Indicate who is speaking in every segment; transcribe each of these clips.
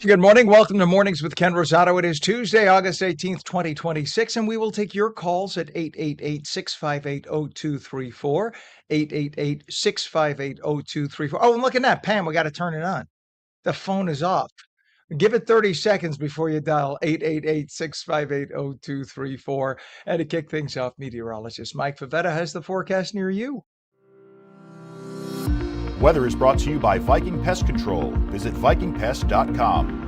Speaker 1: Good morning. Welcome to Mornings with Ken Rosato. It is Tuesday, August 18th, 2026, and we will take your calls at 888-658-0234, 888-658-0234. Oh, and look at that, Pam, we got to turn it on. The phone is off. Give it 30 seconds before you dial 888-658-0234. And to kick things off, meteorologist Mike Favetta has the forecast near you.
Speaker 2: Weather is brought to you by Viking Pest Control. Visit vikingpest.com.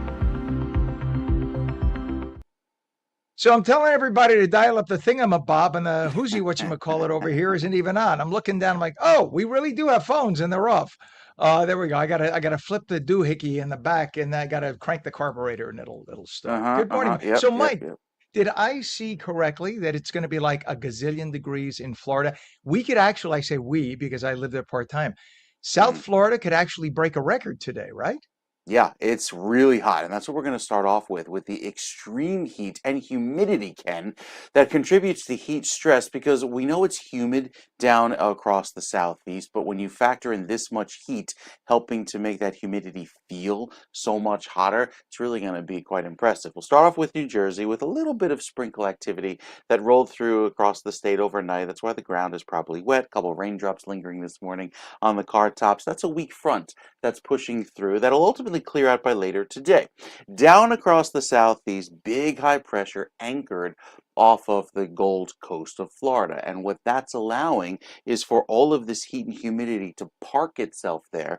Speaker 1: So I'm telling everybody to dial up the thingamabob, and the whoozy whatchamacallit over here isn't even on. I'm looking down, I'm like, oh, we really do have phones and they're off. There we go. I gotta flip the doohickey in the back, and I gotta crank the carburetor, and it'll start. Good morning.
Speaker 3: Yep,
Speaker 1: So,
Speaker 3: yep,
Speaker 1: Mike,
Speaker 3: yep.
Speaker 1: did I see correctly that it's going to be like a gazillion degrees in Florida? We could actually, I say we because I live there part time. South
Speaker 3: Mhm.
Speaker 1: Florida could actually break a record today, right?
Speaker 3: Yeah, it's really hot, and that's what we're going to start off with the extreme heat and humidity, Ken, that contributes to heat stress because we know it's humid down across the southeast, but when you factor in this much heat helping to make that humidity feel so much hotter, it's really going to be quite impressive. We'll start off with New Jersey with a little bit of sprinkle activity that rolled through across the state overnight. That's why the ground is probably wet. A couple of raindrops lingering this morning on the car tops. That's a weak front that's pushing through. That'll ultimately clear out by later today. Down across the southeast, big high pressure anchored off of the Gold Coast of Florida. And what that's allowing is for all of this heat and humidity to park itself there,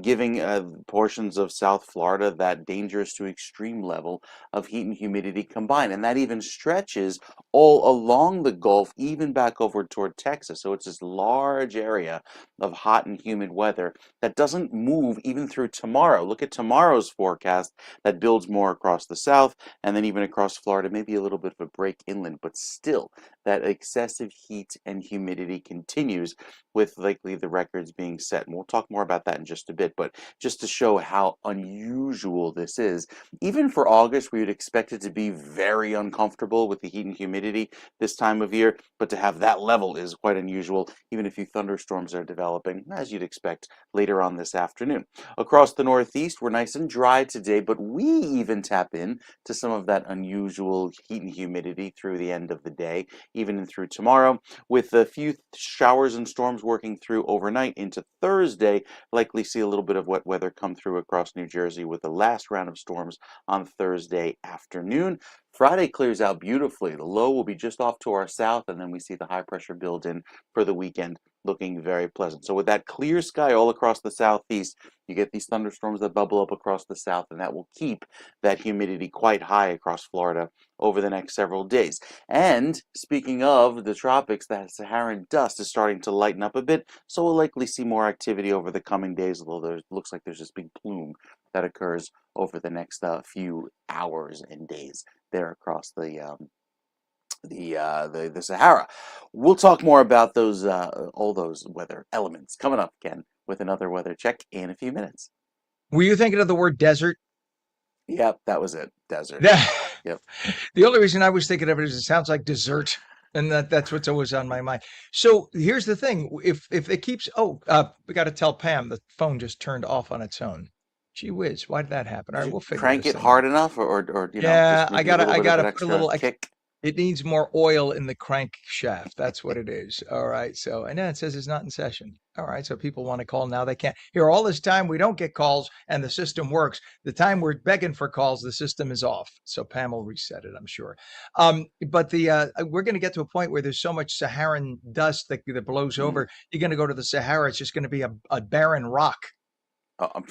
Speaker 3: giving portions of South Florida that dangerous to extreme level of heat and humidity combined. And that even stretches all along the Gulf, even back over toward Texas. So it's this large area of hot and humid weather that doesn't move even through tomorrow. Look at tomorrow's forecast that builds more across the south and then even across Florida, maybe a little bit of a break inland, but still that excessive heat and humidity continues with likely the records being set. And we'll talk more about that in just a bit, but just to show how unusual this is, even for August, we would expect it to be very uncomfortable with the heat and humidity this time of year, but to have that level is quite unusual, even if thunderstorms are developing, as you'd expect later on this afternoon. Across the Northeast, we're nice and dry today, but we even tap in to some of that unusual heat and humidity through the end of the day, even through tomorrow, with a few showers and storms working through overnight into Thursday. Likely see a little bit of wet weather come through across New Jersey with the last round of storms on Thursday afternoon. Friday clears out beautifully. The low will be just off to our south, and then we see the high pressure build in for the weekend, looking very pleasant. So with that clear sky all across the southeast, you get these thunderstorms that bubble up across the south, and that will keep that humidity quite high across Florida over the next several days. And speaking of the tropics, that Saharan dust is starting to lighten up a bit, so we'll likely see more activity over the coming days, although there looks like there's this big plume that occurs over the next few hours and days there across the Sahara. We'll talk more about those all those weather elements coming up, Ken, with another weather check in a few minutes.
Speaker 1: Were you thinking of the word desert?
Speaker 3: Yep, that was it. Desert.
Speaker 1: Yeah.
Speaker 3: Yep.
Speaker 1: The only reason I was thinking of it is it sounds like dessert, and that's what's always on my mind. So here's the thing: if it keeps, we got to tell Pam the phone just turned off on its own. Gee whiz, why did that happen? All
Speaker 3: Did
Speaker 1: right,
Speaker 3: you
Speaker 1: we'll figure
Speaker 3: crank
Speaker 1: this
Speaker 3: it
Speaker 1: thing out.
Speaker 3: hard enough, or
Speaker 1: Yeah,
Speaker 3: just
Speaker 1: I
Speaker 3: maybe a
Speaker 1: gotta
Speaker 3: little
Speaker 1: I
Speaker 3: bit of
Speaker 1: gotta
Speaker 3: an
Speaker 1: put a
Speaker 3: extra
Speaker 1: little.
Speaker 3: kick?
Speaker 1: It needs more oil in the crankshaft. That's what it is. All right. So, and then it says it's not in session. All right. So people want to call now. They can't. Here, all this time we don't get calls and the system works. The time we're begging for calls, the system is off. So Pam will reset it, I'm sure. But we're going to get to a point where there's so much Saharan dust that blows
Speaker 3: Mm.
Speaker 1: over. You're going to go to the Sahara. It's just going to be a barren rock.
Speaker 3: Oh,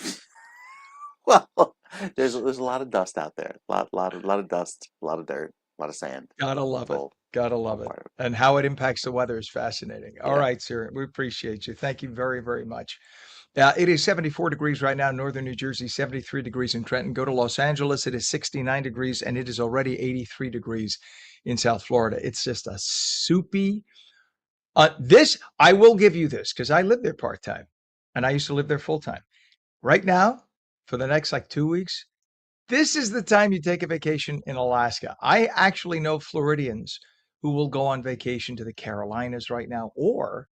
Speaker 3: well, there's a lot of dust out there. A lot of dust, a lot of dirt, a lot of sand.
Speaker 1: Gotta love
Speaker 3: It's
Speaker 1: it.
Speaker 3: all
Speaker 1: Gotta
Speaker 3: all
Speaker 1: love it.
Speaker 3: part of it.
Speaker 1: And how it impacts the weather is fascinating. All
Speaker 3: Yeah.
Speaker 1: right, sir. We appreciate you. Thank you very, very much. It is 74 degrees right now in northern New Jersey, 73 degrees in Trenton. Go to Los Angeles, it is 69 degrees, and it is already 83 degrees in South Florida. It's just a soupy. I will give you this because I live there part time and I used to live there full time. Right now, for the next like 2 weeks, this is the time you take a vacation in Alaska. I actually know Floridians who will go on vacation to the Carolinas right now, or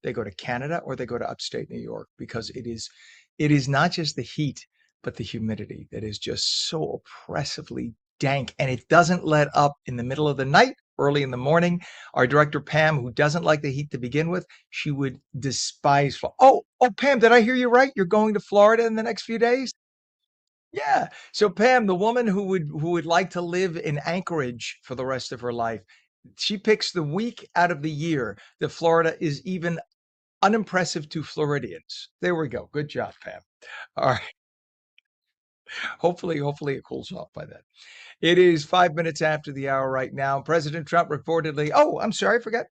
Speaker 1: they go to Canada or they go to upstate New York because it is not just the heat, but the humidity that is just so oppressively dank, and it doesn't let up in the middle of the night, early in the morning. Our director, Pam, who doesn't like the heat to begin with, she would despise. Oh, Pam, did I hear you right? You're going to Florida in the next few days? Yeah. So Pam, the woman who would like to live in Anchorage for the rest of her life, she picks the week out of the year that Florida is even unimpressive to Floridians. There we go. Good job, Pam. All right. Hopefully it cools off by then. It is 5 minutes after the hour right now. President Trump reportedly, oh, I'm sorry, I forgot.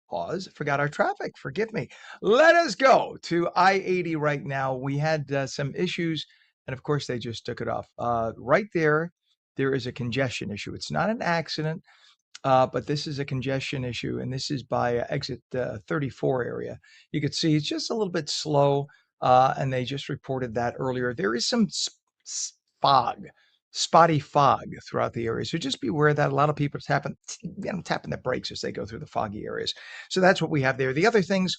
Speaker 1: Pause. Forgot our traffic. Forgive me. Let us go to I-80 right now. We had some issues, and of course, they just took it off. Right there, there is a congestion issue. It's not an accident. But this is a congestion issue, and this is by exit 34 area. You could see it's just a little bit slow, and they just reported that earlier. There is some fog, spotty fog throughout the area. So just be aware that a lot of people tapping the brakes as they go through the foggy areas. So that's what we have there. The other things,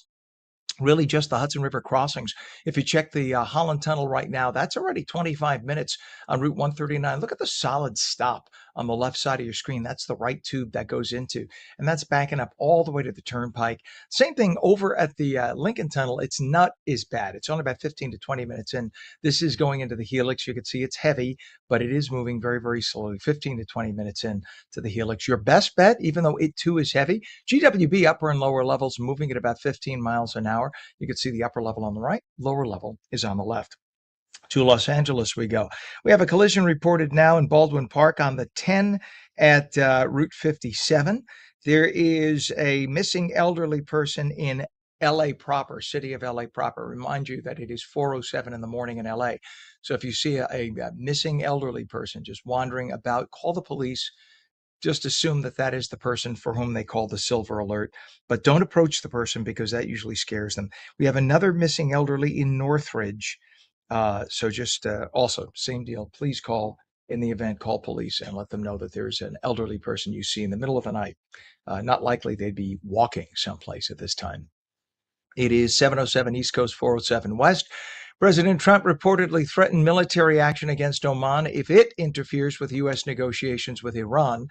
Speaker 1: really just the Hudson River crossings. If you check the Holland Tunnel right now, that's already 25 minutes on Route 139. Look at the solid stop on the left side of your screen. That's the right tube that goes into, and that's backing up all the way to the turnpike. Same thing over at the Lincoln Tunnel. It's not as bad. It's only about 15 to 20 minutes in. This is going into the Helix. You can see it's heavy, but it is moving very, very slowly, 15 to 20 minutes in to the Helix. Your best bet, even though it too is heavy, GWB upper and lower levels moving at about 15 miles an hour. You can see the upper level on the right, lower level is on the left. To Los Angeles we go. We have a collision reported now in Baldwin Park on the 10 at Route 57. There is a missing elderly person in LA proper, city of LA proper. Remind you that it is 4:07 in the morning in LA. So if you see a missing elderly person just wandering about, call the police. Just assume that that is the person for whom they call the silver alert, but don't approach the person because that usually scares them. We have another missing elderly in Northridge. So just also same deal. Please call in the event, call police and let them know that there's an elderly person you see in the middle of the night. Not likely they'd be walking someplace at this time. It is 707 East Coast, 407 West. President Trump reportedly threatened military action against Oman if it interferes with U.S. negotiations with Iran.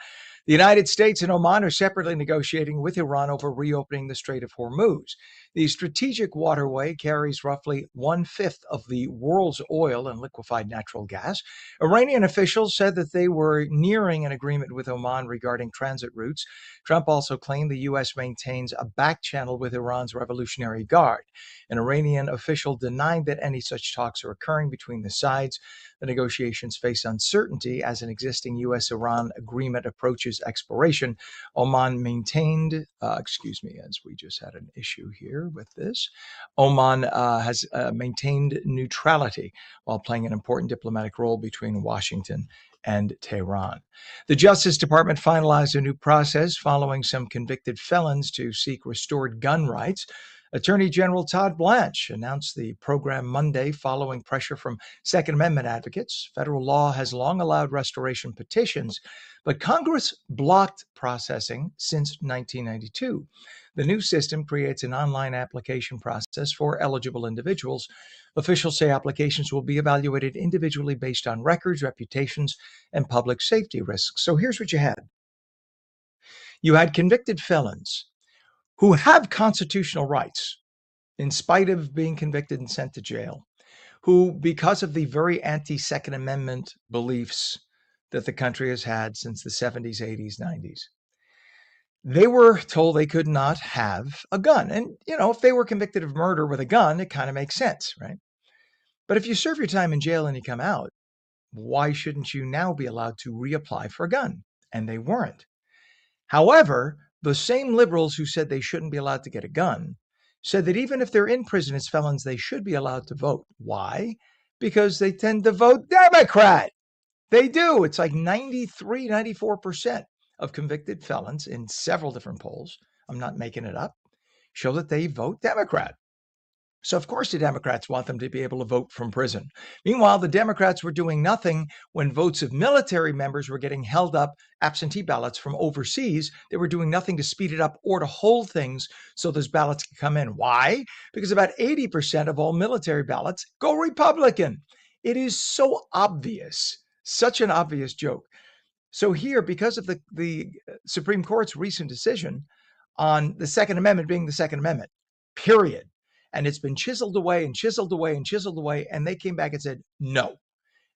Speaker 1: The United States and Oman are separately negotiating with Iran over reopening the Strait of Hormuz. The strategic waterway carries roughly 1/5 of the world's oil and liquefied natural gas. Iranian officials said that they were nearing an agreement with Oman regarding transit routes. Trump also claimed the U.S. maintains a back channel with Iran's Revolutionary Guard. An Iranian official denied that any such talks are occurring between the sides. The negotiations face uncertainty as an existing U.S.-Iran agreement approaches expiration. Oman maintained, as we just had an issue here with this. Oman has maintained neutrality while playing an important diplomatic role between Washington and Tehran. The Justice Department finalized a new process following some convicted felons to seek restored gun rights. Attorney General Todd Blanche announced the program Monday following pressure from Second Amendment advocates. Federal law has long allowed restoration petitions, but Congress blocked processing since 1992. The new system creates an online application process for eligible individuals. Officials say applications will be evaluated individually based on records, reputations, and public safety risks. So here's what you had. You had convicted felons who have constitutional rights, in spite of being convicted and sent to jail, who, because of the very anti-Second Amendment beliefs that the country has had since the 70s, 80s, 90s, they were told they could not have a gun. And, if they were convicted of murder with a gun, it kind of makes sense, right? But if you serve your time in jail and you come out, why shouldn't you now be allowed to reapply for a gun? And they weren't. However, the same liberals who said they shouldn't be allowed to get a gun said that even if they're in prison as felons, they should be allowed to vote. Why? Because they tend to vote Democrat. They do. It's like 93, 94% of convicted felons in several different polls, I'm not making it up, show that they vote Democrat. So, of course, the Democrats want them to be able to vote from prison. Meanwhile, the Democrats were doing nothing when votes of military members were getting held up, absentee ballots from overseas. They were doing nothing to speed it up or to hold things so those ballots could come in. Why? Because about 80% of all military ballots go Republican. It is so obvious, such an obvious joke. So here, because of the Supreme Court's recent decision on the Second Amendment being the Second Amendment, period, and it's been chiseled away and chiseled away and chiseled away, and they came back and said, no,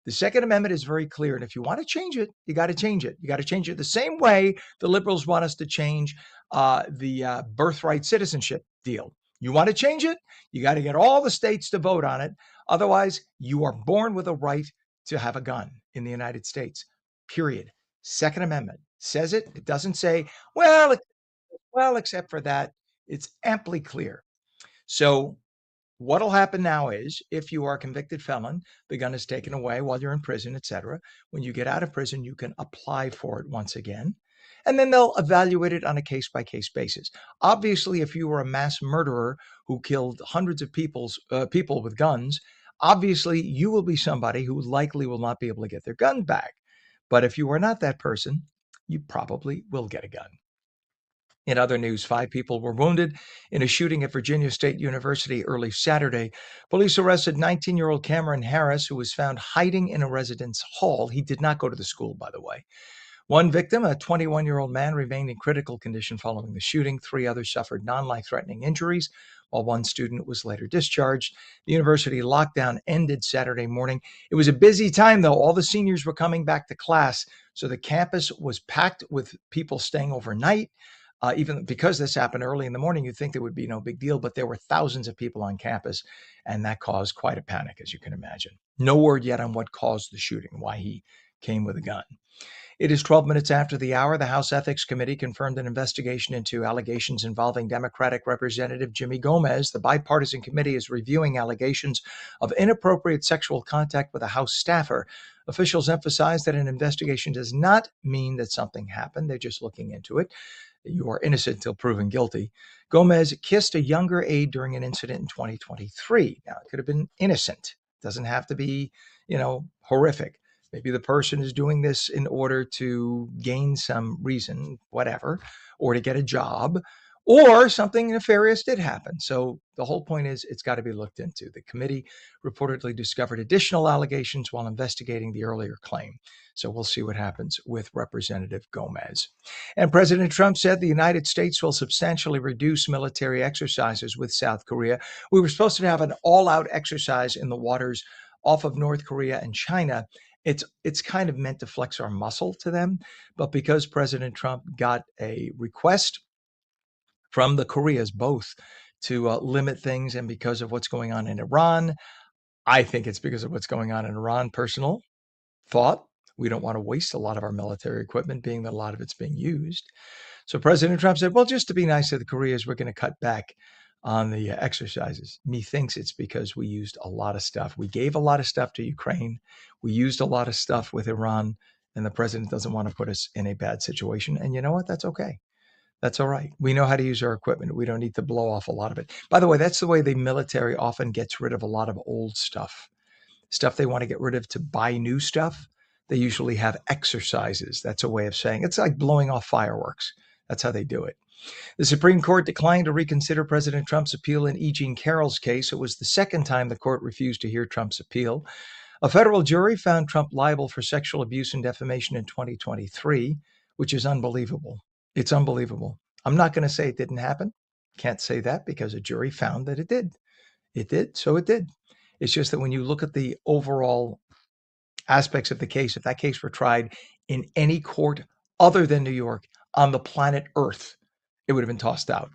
Speaker 1: the Second Amendment is very clear. And if you want to change it, you got to change it. You got to change it the same way the liberals want us to change the birthright citizenship deal. You want to change it, you got to get all the states to vote on it. Otherwise, you are born with a right to have a gun in the United States, period. Second Amendment says it. It doesn't say, well, except for that. It's amply clear. So what'll happen now is if you are a convicted felon, the gun is taken away while you're in prison, etc. When you get out of prison, you can apply for it once again. And then they'll evaluate it on a case by case basis. Obviously, if you were a mass murderer who killed hundreds of people with guns, obviously you will be somebody who likely will not be able to get their gun back. But if you are not that person, you probably will get a gun. In other news, 5 people were wounded in a shooting at Virginia State University early Saturday. Police arrested 19-year-old Cameron Harris, who was found hiding in a residence hall. He did not go to the school, by the way. One victim, a 21-year-old man, remained in critical condition following the shooting. 3 others suffered non-life-threatening injuries, while one student was later discharged. The university lockdown ended Saturday morning. It was a busy time, though. All the seniors were coming back to class, so the campus was packed with people staying overnight. Even because this happened early in the morning, you'd think there would be no big deal, but there were thousands of people on campus, and that caused quite a panic, as you can imagine. No word yet on what caused the shooting, why he came with a gun. It is 12 minutes after the hour. The House Ethics Committee confirmed an investigation into allegations involving Democratic Representative Jimmy Gomez. The bipartisan committee is reviewing allegations of inappropriate sexual contact with a House staffer. Officials emphasize that an investigation does not mean that something happened. They're just looking into it. You are innocent until proven guilty. Gomez kissed a younger aide during an incident in 2023. Now, it could have been innocent. It doesn't have to be, horrific. Maybe the person is doing this in order to gain some reason, whatever, or to get a job, or something nefarious did happen. So the whole point is it's got to be looked into. The committee reportedly discovered additional allegations while investigating the earlier claim. So we'll see what happens with Representative Gomez. And President Trump said the United States will substantially reduce military exercises with South Korea. We were supposed to have an all-out exercise in the waters off of North Korea and China. It's kind of meant to flex our muscle to them. But because President Trump got a request from the Koreas both to limit things, and because of what's going on in Iran, I think it's because of what's going on in Iran. Personal thought, we don't want to waste a lot of our military equipment, being that a lot of it's being used. So President Trump said, well, just to be nice to the Koreas, we're going to cut back on the exercises. Methinks it's because we used a lot of stuff. We gave a lot of stuff to Ukraine. We used a lot of stuff with Iran, and the president doesn't want to put us in a bad situation. And you know what? That's okay. That's all right. We know how to use our equipment. We don't need to blow off a lot of it. By the way, that's the way the military often gets rid of a lot of old stuff they want to get rid of to buy new stuff. They usually have exercises. That's a way of saying it's like blowing off fireworks. That's how they do it. The Supreme Court declined to reconsider President Trump's appeal in E. Jean Carroll's case. It was the second time the court refused to hear Trump's appeal. A federal jury found Trump liable for sexual abuse and defamation in 2023, which is unbelievable. It's unbelievable. I'm not going to say it didn't happen. Can't say that because a jury found that it did. It did, so it did. It's just that when you look at the overall aspects of the case, if that case were tried in any court other than New York on the planet Earth, it would have been tossed out.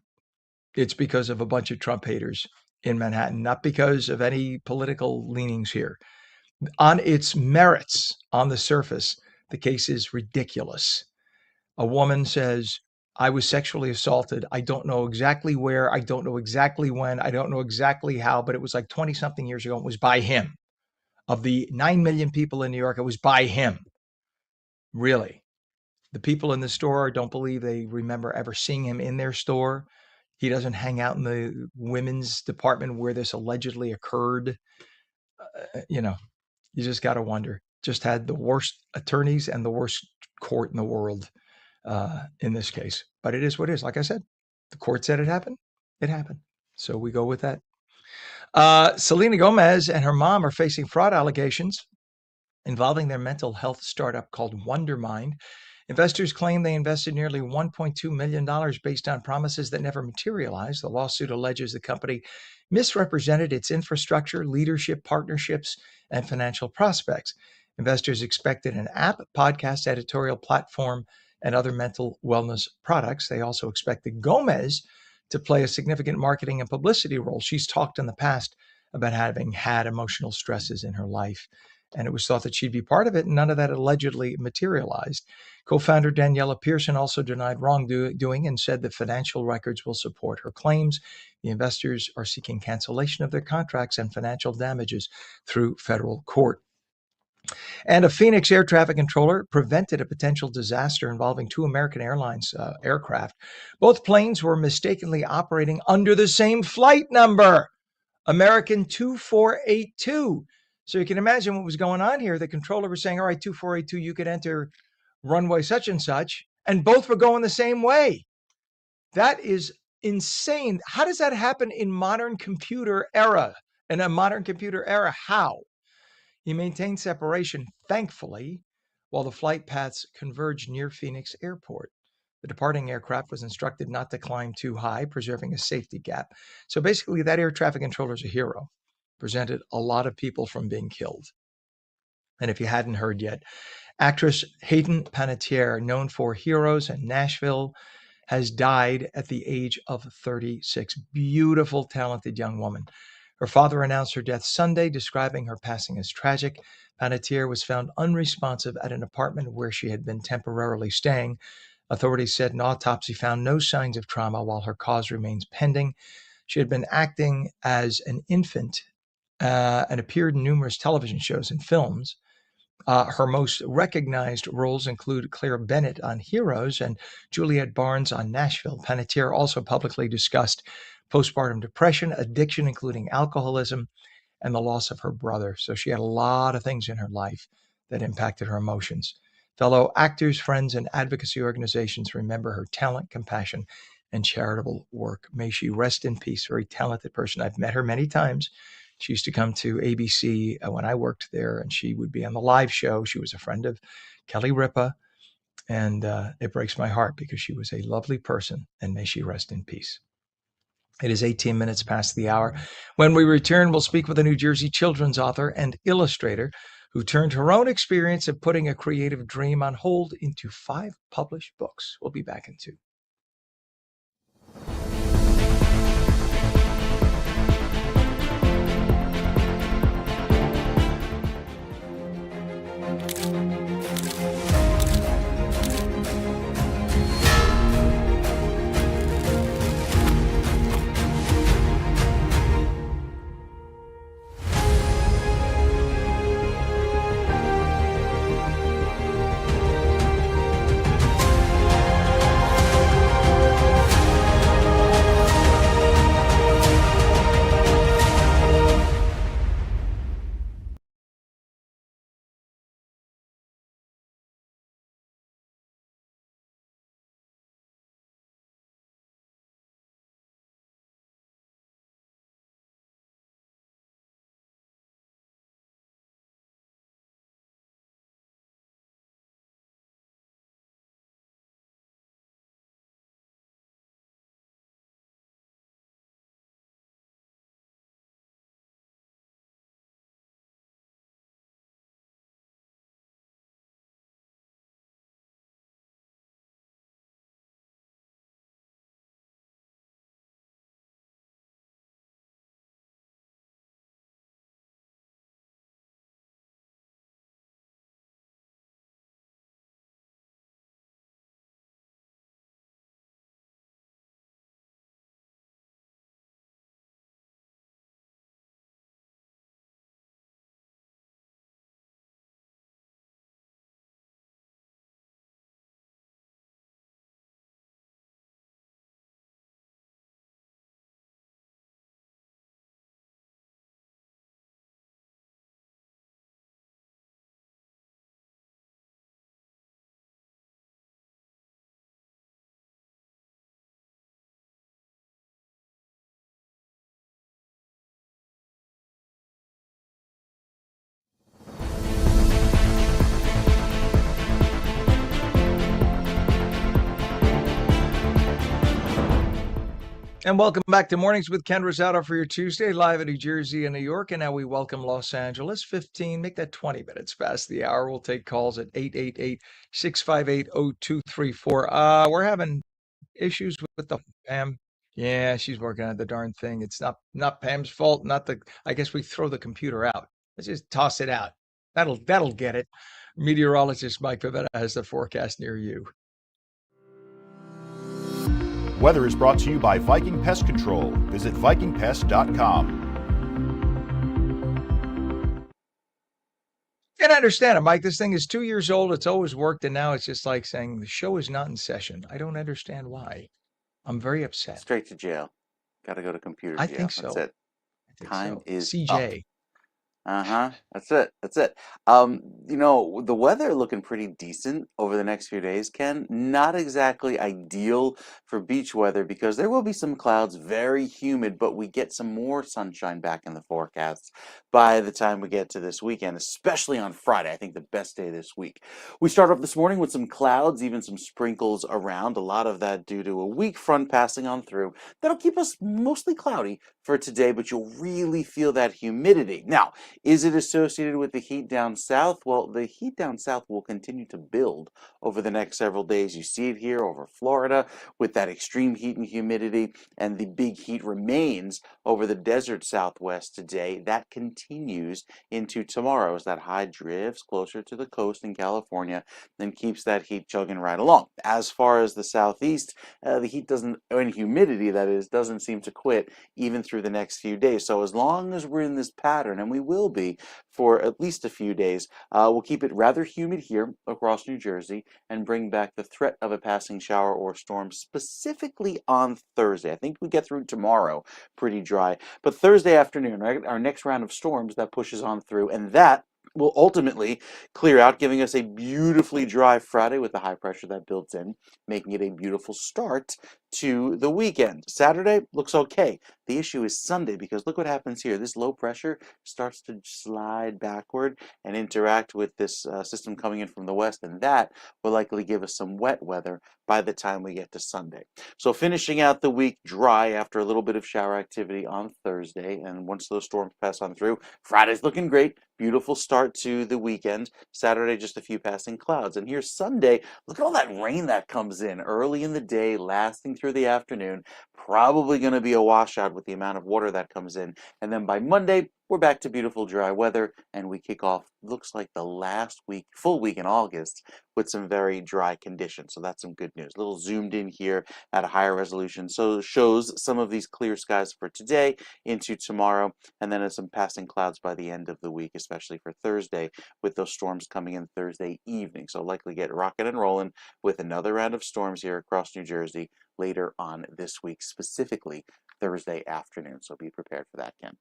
Speaker 1: It's because of a bunch of Trump haters in Manhattan, not because of any political leanings here. On its merits, on the surface, the case is ridiculous. A woman says, I was sexually assaulted. I don't know exactly where. I don't know exactly when. I don't know exactly how, but it was like 20-something years ago. It was by him. Of the 9 million people in New York, it was by him. Really. The people in the store don't believe they remember ever seeing him in their store. He doesn't hang out in the women's department where this allegedly occurred. You just got to wonder. Just had the worst attorneys and the worst court in the world in this case. But it is what it is. Like I said, the court said it happened. It happened. So we go with that. Selena Gomez and her mom are facing fraud allegations involving their mental health startup called Wondermind. Investors claim they invested nearly $1.2 million based on promises that never materialized. The lawsuit alleges the company misrepresented its infrastructure, leadership, partnerships, and financial prospects. Investors expected an app, podcast, editorial platform, and other mental wellness products. They also expected Gomez to play a significant marketing and publicity role. She's talked in the past about having had emotional stresses in her life, and it was thought that she'd be part of it, and none of that allegedly materialized. Co-founder Daniela Pearson also denied wrongdoing and said the financial records will support her claims. The investors are seeking cancellation of their contracts and financial damages through federal court. And a Phoenix air traffic controller prevented a potential disaster involving two American Airlines aircraft. Both planes were mistakenly operating under the same flight number, American 2482. So you can imagine what was going on here. The controller was saying, all right, 2482, you could enter runway such and such, and both were going the same way. That is insane. How does that happen in modern computer era? In a modern computer era, how? He maintained separation, thankfully, while the flight paths converged near Phoenix Airport. The departing aircraft was instructed not to climb too high, preserving a safety gap. So basically, that air traffic controller is a hero. Prevented a lot of people from being killed. And if you hadn't heard yet, actress Hayden Panettiere, known for Heroes and Nashville, has died at the age of 36. Beautiful, talented young woman. Her father announced her death Sunday, describing her passing as tragic. Panettiere was found unresponsive at an apartment where she had been temporarily staying. Authorities said an autopsy found no signs of trauma while her cause remains pending. She had been acting as an infant and appeared in numerous television shows and films. Her most recognized roles include Claire Bennett on Heroes and Juliette Barnes on Nashville. Panettiere also publicly discussed postpartum depression, addiction, including alcoholism, and the loss of her brother. So she had a lot of things in her life that impacted her emotions. Fellow actors, friends, and advocacy organizations remember her talent, compassion, and charitable work. May she rest in peace. Very talented person. I've met her many times. She used to come to ABC when I worked there, and she would be on the live show. She was a friend of Kelly Ripa, and it breaks my heart because she was a lovely person, and may she rest in peace. It is 18 minutes past the hour. When we return, we'll speak with a New Jersey children's author and illustrator who turned her own experience of putting a creative dream on hold into 5 published books. We'll be back in 2. And welcome back to Mornings with Ken Rosato for your Tuesday, live in New Jersey and New York. And now we welcome Los Angeles. 15, make that 20 minutes past the hour. We'll take calls at 888-658-0234. We're having issues with the Pam. Yeah, she's working on the darn thing. It's not Pam's fault, not the I guess we throw the computer out. Let's just toss it out. That'll get it. Meteorologist Mike Favetta has the forecast near you.
Speaker 2: Weather is brought to you by Viking Pest Control. Visit vikingpest.com.
Speaker 1: Can't understand it, Mike. This thing is 2 years old. It's always worked, and now it's just like saying the show is not in session. I don't understand why. I'm very upset.
Speaker 3: Straight to jail. Got to go to computer
Speaker 1: I
Speaker 3: jail.
Speaker 1: think so.
Speaker 3: That's it.
Speaker 1: I think
Speaker 3: Time
Speaker 1: so.
Speaker 3: is up.
Speaker 1: CJ.
Speaker 3: Uh-huh. That's it. That's it. The weather looking pretty decent over the next few days, Ken. Not exactly ideal for beach weather because there will be some clouds, very humid, but we get some more sunshine back in the forecasts by the time we get to this weekend, especially on Friday. I think the best day this week. We start off this morning with some clouds, even some sprinkles around. A lot of that due to a weak front passing on through. That'll keep us mostly cloudy for today, but you'll really feel that humidity. Now, is it associated with the heat down south? Well, the heat down south will continue to build over the next several days. You see it here over Florida with that extreme heat and humidity, and the big heat remains over the desert southwest today. That continues into tomorrow as that high drifts closer to the coast in California and keeps that heat chugging right along. As far as the southeast, the heat doesn't, and humidity that is, doesn't seem to quit even through the next few days. So as long as we're in this pattern, and we will be for at least a few days, we'll keep it rather humid here across New Jersey and bring back the threat of a passing shower or storm specifically on Thursday. I think we get through tomorrow pretty dry, but Thursday afternoon, right, our next round of storms that pushes on through, and that will ultimately clear out, giving us a beautifully dry Friday with the high pressure that builds in, making it a beautiful start to the weekend. Saturday looks okay. The issue is Sunday because look what happens here. This low pressure starts to slide backward and interact with this system coming in from the west, and that will likely give us some wet weather by the time we get to Sunday. So finishing out the week dry after a little bit of shower activity on Thursday, and once those storms pass on through, Friday's looking great. Beautiful start to the weekend. Saturday, just a few passing clouds. And here's Sunday. Look at all that rain that comes in early in the day, lasting through the afternoon. Probably going to be a washout with the amount of water that comes in. And then by Monday, we're back to beautiful dry weather, and we kick off, looks like the last week, full week in August, with some very dry conditions. So that's some good news. A little zoomed in here at a higher resolution. So it shows some of these clear skies for today into tomorrow, and then some passing clouds by the end of the week, especially for Thursday, with those storms coming in Thursday evening. So likely get rocking and rolling with another round of storms here across New Jersey later on this week, specifically Thursday afternoon. So be prepared for that, Ken.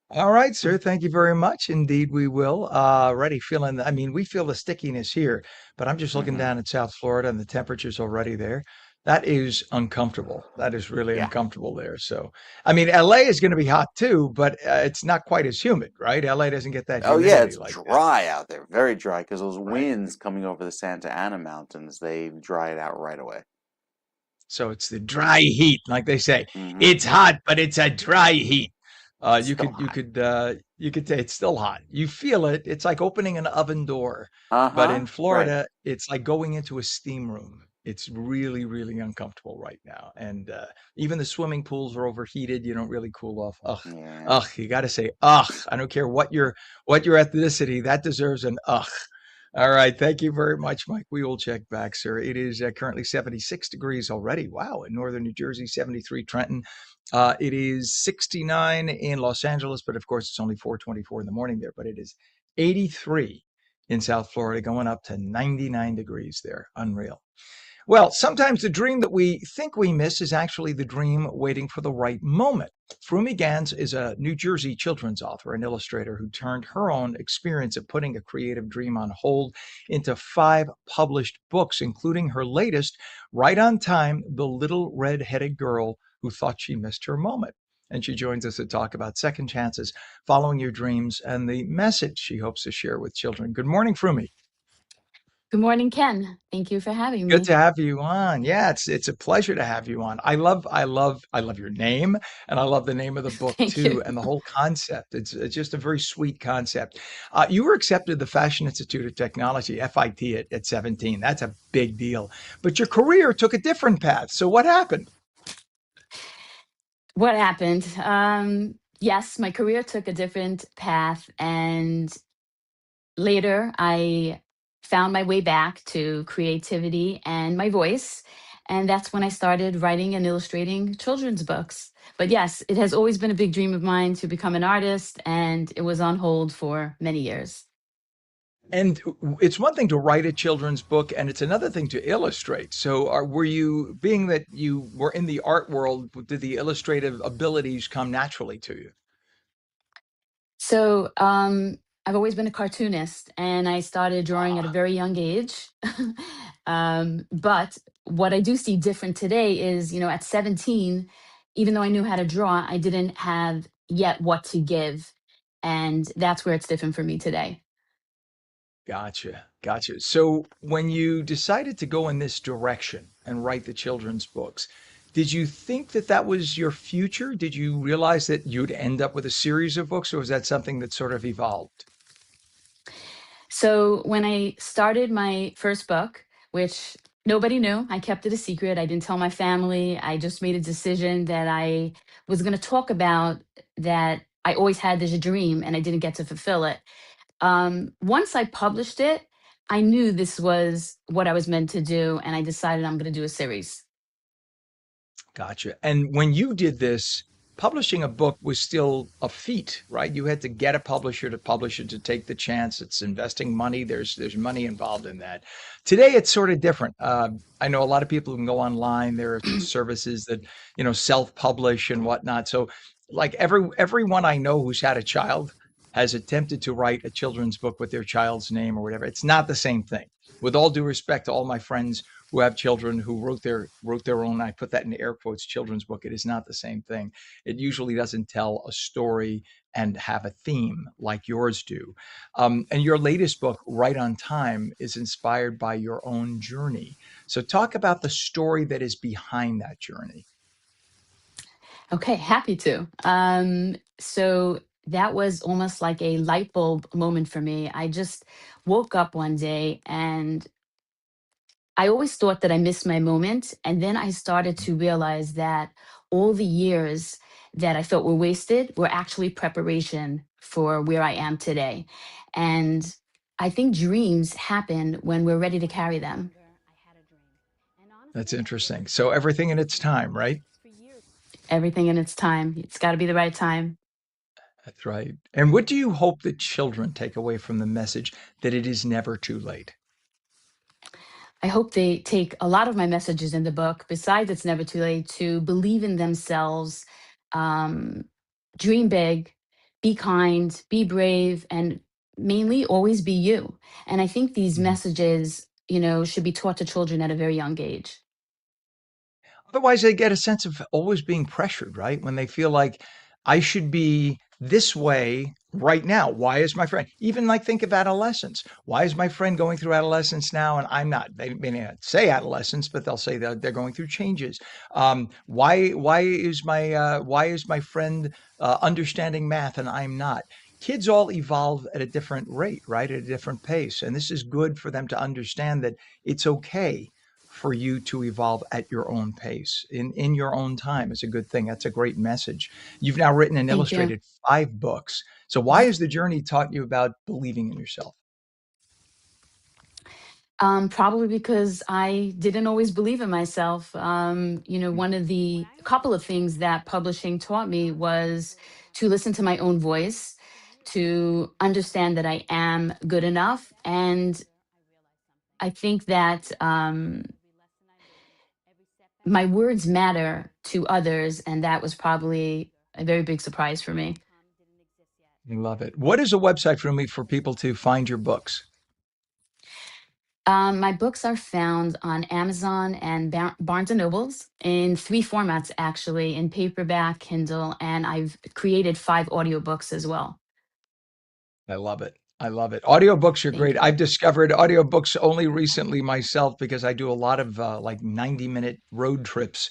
Speaker 1: All right, sir. Thank you very much. Indeed, we will. Already feeling, I mean, we feel the stickiness here, but I'm just looking
Speaker 3: Mm-hmm.
Speaker 1: down at South Florida and the temperature's already there. That is uncomfortable. That is really
Speaker 3: Yeah.
Speaker 1: uncomfortable there. So, I mean, LA is going to be hot too, but it's not quite as humid, right? LA doesn't get that
Speaker 3: Oh yeah,
Speaker 1: humidity
Speaker 3: it's
Speaker 1: like that,
Speaker 3: dry out there, very dry, because those
Speaker 1: right?
Speaker 3: winds coming over the Santa Ana Mountains, they dry it out right away.
Speaker 1: So it's the dry heat, like they say.
Speaker 3: Mm-hmm.
Speaker 1: It's hot, but it's a dry heat.
Speaker 3: It's
Speaker 1: You
Speaker 3: still
Speaker 1: could
Speaker 3: hot.
Speaker 1: you could say it's still hot. You feel it. It's like opening an oven door. But
Speaker 3: Uh-huh.
Speaker 1: in
Speaker 3: Right.
Speaker 1: Florida, it's like going into a steam room. It's really, really uncomfortable right now. And even the swimming pools are overheated. You don't really cool off. Ugh,
Speaker 3: Yeah.
Speaker 1: ugh. You got to say ugh. I don't care what your ethnicity. That deserves an ugh. All right. Thank you very much, Mike. We will check back, sir. It is currently 76 degrees already. Wow. In northern New Jersey, 73 Trenton. It is 69 in Los Angeles, but of course, it's only 4:24 in the morning there. But it is 83 in South Florida, going up to 99 degrees there. Unreal. Well, sometimes the dream that we think we miss is actually the dream waiting for the right moment. Frumi Gans is a New Jersey children's author and illustrator who turned her own experience of putting a creative dream on hold into 5 published books, including her latest, Right on Time, The Little Red-Headed Girl Who Thought She Missed Her Moment. And she joins us to talk about second chances, following your dreams, and the message she hopes to share with children. Good morning, Frumi.
Speaker 4: Good morning, Ken. Thank you for having
Speaker 1: Good
Speaker 4: me.
Speaker 1: to have you on. Yeah, it's a pleasure to have you on. I love your name, and I love the name of the book
Speaker 4: Thank you.
Speaker 1: too, and the whole concept. It's just a very sweet concept. You were accepted at the Fashion Institute of Technology, FIT, at 17. That's a big deal. But your career took a different path. So what happened?
Speaker 4: What happened? Yes, my career took a different path, and later I found my way back to creativity and my voice. And that's when I started writing and illustrating children's books. But yes, it has always been a big dream of mine to become an artist, and it was on hold for many years.
Speaker 1: And it's one thing to write a children's book, and it's another thing to illustrate. So, were you, being that you were in the art world, did the illustrative abilities come naturally to you?
Speaker 4: So, I've always been a cartoonist and I started drawing at a very young age. But what I do see different today is, at 17, even though I knew how to draw, I didn't have yet what to give. And that's where it's different for me today.
Speaker 1: Gotcha. Gotcha. So when you decided to go in this direction and write the children's books, did you think that that was your future? Did you realize that you'd end up with a series of books, or was that something that sort of evolved?
Speaker 4: So when I started my first book, which nobody knew, I kept it a secret. I didn't tell my family. I just made a decision that I was going to talk about that I always had this dream and I didn't get to fulfill it. Once I published it, I knew this was what I was meant to do, and I decided I'm going to do a series.
Speaker 1: Gotcha. And when you did this, publishing a book was still a feat, right? You had to get a publisher to publish it, to take the chance. It's investing money. There's money involved in that. Today, it's sort of different. I know a lot of people who can go online. There are services that, self-publish and whatnot. So, like everyone I know who's had a child has attempted to write a children's book with their child's name or whatever. It's not the same thing. With all due respect to all my friends who have children who wrote their own, I put that in air quotes, children's book, it is not the same thing. It usually doesn't tell a story and have a theme like yours do. And your latest book, Right on Time, is inspired by your own journey. So talk about the story that is behind that journey.
Speaker 4: Okay, happy to. So that was almost like a light bulb moment for me. I just woke up one day and I always thought that I missed my moment. And then I started to realize that all the years that I thought were wasted were actually preparation for where I am today. And I think dreams happen when we're ready to carry them.
Speaker 1: That's interesting. So everything in its time, right?
Speaker 4: Everything in its time. It's got to be the right time.
Speaker 1: That's right. And what do you hope that children take away from the message that it is never too late?
Speaker 4: I hope they take a lot of my messages in the book, besides It's Never Too Late, to believe in themselves, um, dream big, be kind, be brave, and mainly always be you. And I think these
Speaker 1: Mhm.
Speaker 4: messages, should be taught to children at a very young age.
Speaker 1: Otherwise, they get a sense of always being pressured, right? When they feel like I should be this way right now. Why is my friend, even like think of adolescence? Why is my friend going through adolescence now and I'm not? They may not say adolescence, but they'll say that they're going through changes. Why is my friend understanding math and I'm not? Kids all evolve at a different rate, right? At a different pace. And this is good for them to understand that it's okay for you to evolve at your own pace in your own time is a good thing. That's a great message. You've now written and
Speaker 4: Thank you.
Speaker 1: illustrated 5 books. So why has the journey taught you about believing in yourself?
Speaker 4: Probably because I didn't always believe in myself. One of the couple of things that publishing taught me was to listen to my own voice, to understand that I am good enough. And I think that my words matter to others. And that was probably a very big surprise for me.
Speaker 1: I love it. What is a website for me for people to find your books?
Speaker 4: My books are found on Amazon and Barnes and Nobles in three formats, actually, in paperback, Kindle, and I've created 5 audiobooks as well.
Speaker 1: I love it. I love it. Audiobooks are
Speaker 4: Thank
Speaker 1: great.
Speaker 4: you.
Speaker 1: I've discovered audiobooks only recently myself because I do a lot of like 90-minute road trips.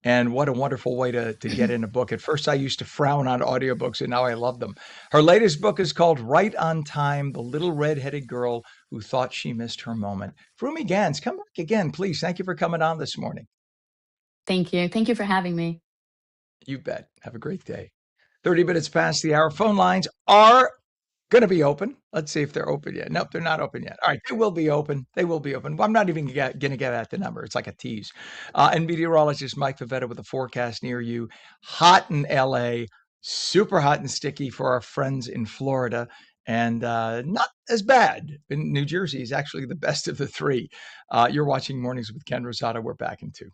Speaker 1: And what a wonderful way to get in a book. At first, I used to frown on audiobooks, and now I love them. Her latest book is called Right on Time, The Little Red-Headed Girl Who Thought She Missed Her Moment. Frumi Gans, come back again, please. Thank you for coming on this morning.
Speaker 4: Thank you. Thank you for having me.
Speaker 1: You bet. Have a great day. 30 minutes past the hour. Phone lines are going to be open. Let's see if they're open yet. Nope, they're not open yet. All right, they will be open. They will be open. I'm not even going to get at the number. It's like a tease. And meteorologist Mike Favetta with a forecast near you. Hot in LA, super hot and sticky for our friends in Florida, and not as bad in New Jersey. Is actually the best of the three. You're watching Mornings with Ken Rosato. We're back in 2.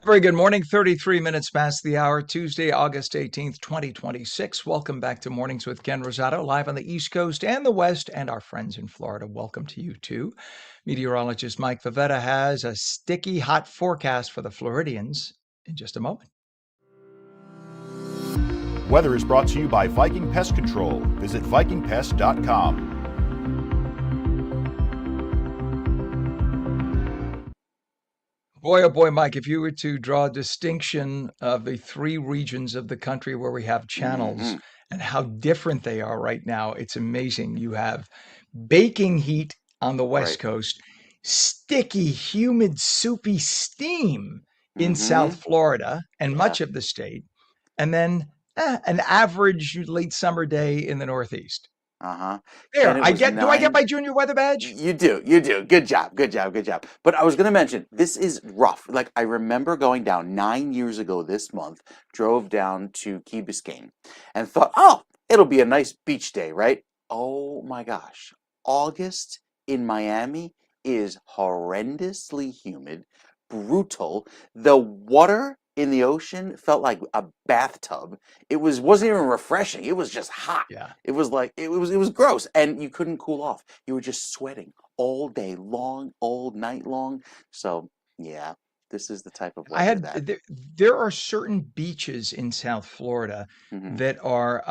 Speaker 1: Very good morning. 33 minutes past the hour, Tuesday, August 18th, 2026. Welcome back to Mornings with Ken Rosato, live on the East Coast and the West, and our friends in Florida. Welcome to you too. Meteorologist Mike Favetta has a sticky hot forecast for the Floridians in just a moment.
Speaker 2: Weather is brought to you by Viking Pest Control. Visit vikingpest.com.
Speaker 1: Boy, oh boy, Mike, if you were to draw a distinction of the 3 regions of the country where we have channels
Speaker 3: Hmm.
Speaker 1: and how different they are right now, it's amazing. You have baking heat on the West
Speaker 3: Right.
Speaker 1: Coast, sticky, humid, soupy steam in South
Speaker 3: Hmm.
Speaker 1: Florida and
Speaker 3: Yeah.
Speaker 1: much of the state, and then an average late summer day in the Northeast.
Speaker 3: Uh-huh. Ken,
Speaker 1: There,
Speaker 3: it was
Speaker 1: do I get
Speaker 3: nine.
Speaker 1: my junior weather badge?
Speaker 3: You do, you do. Good job, good job, good job. But I was going to mention, this is rough. Like, I remember going down 9 years ago this month, drove down to Key Biscayne and thought, oh, it'll be a nice beach day, right? Oh my gosh. August in Miami is horrendously humid, brutal. The water in the ocean felt like a bathtub. Wasn't even refreshing. It was just hot.
Speaker 1: Yeah.
Speaker 3: It was like it was gross, and you couldn't cool off. You were just sweating all day long, all night long. So yeah, this is the type of
Speaker 1: I
Speaker 3: weather
Speaker 1: had
Speaker 3: that.
Speaker 1: there are certain beaches in South Florida
Speaker 3: Hmm.
Speaker 1: that are,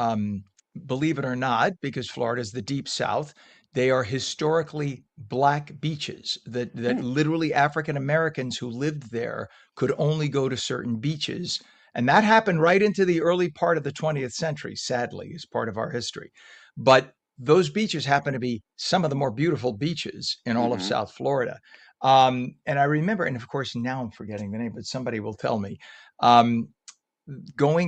Speaker 1: believe it or not, because Florida is the deep South, they are historically black beaches that
Speaker 3: Hmm.
Speaker 1: literally African Americans who lived there could only go to certain beaches. And that happened right into the early part of the 20th century, sadly, is part of our history. But those beaches happen to be some of the more beautiful beaches in all of
Speaker 3: Mm-hmm.
Speaker 1: South Florida. And I remember, and of course, now I'm forgetting the name, but somebody will tell me, um,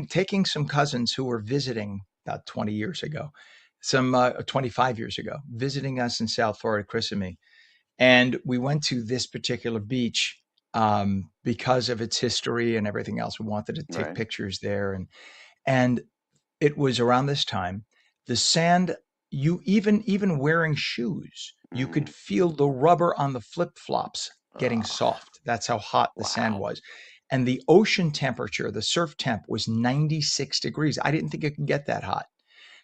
Speaker 1: taking some cousins who were visiting about 20 years ago, 25 years ago, visiting us in South Florida, Chris and me. And we went to this particular beach because of its history and everything else. We wanted to take
Speaker 3: Right.
Speaker 1: pictures there. And it was around this time. The sand, you even wearing shoes, you
Speaker 3: Mm.
Speaker 1: could feel the rubber on the flip-flops getting
Speaker 3: Ugh,
Speaker 1: soft. That's how hot the sand
Speaker 3: wow.
Speaker 1: was. And the ocean temperature, the surf temp was 96 degrees. I didn't think it could get that hot.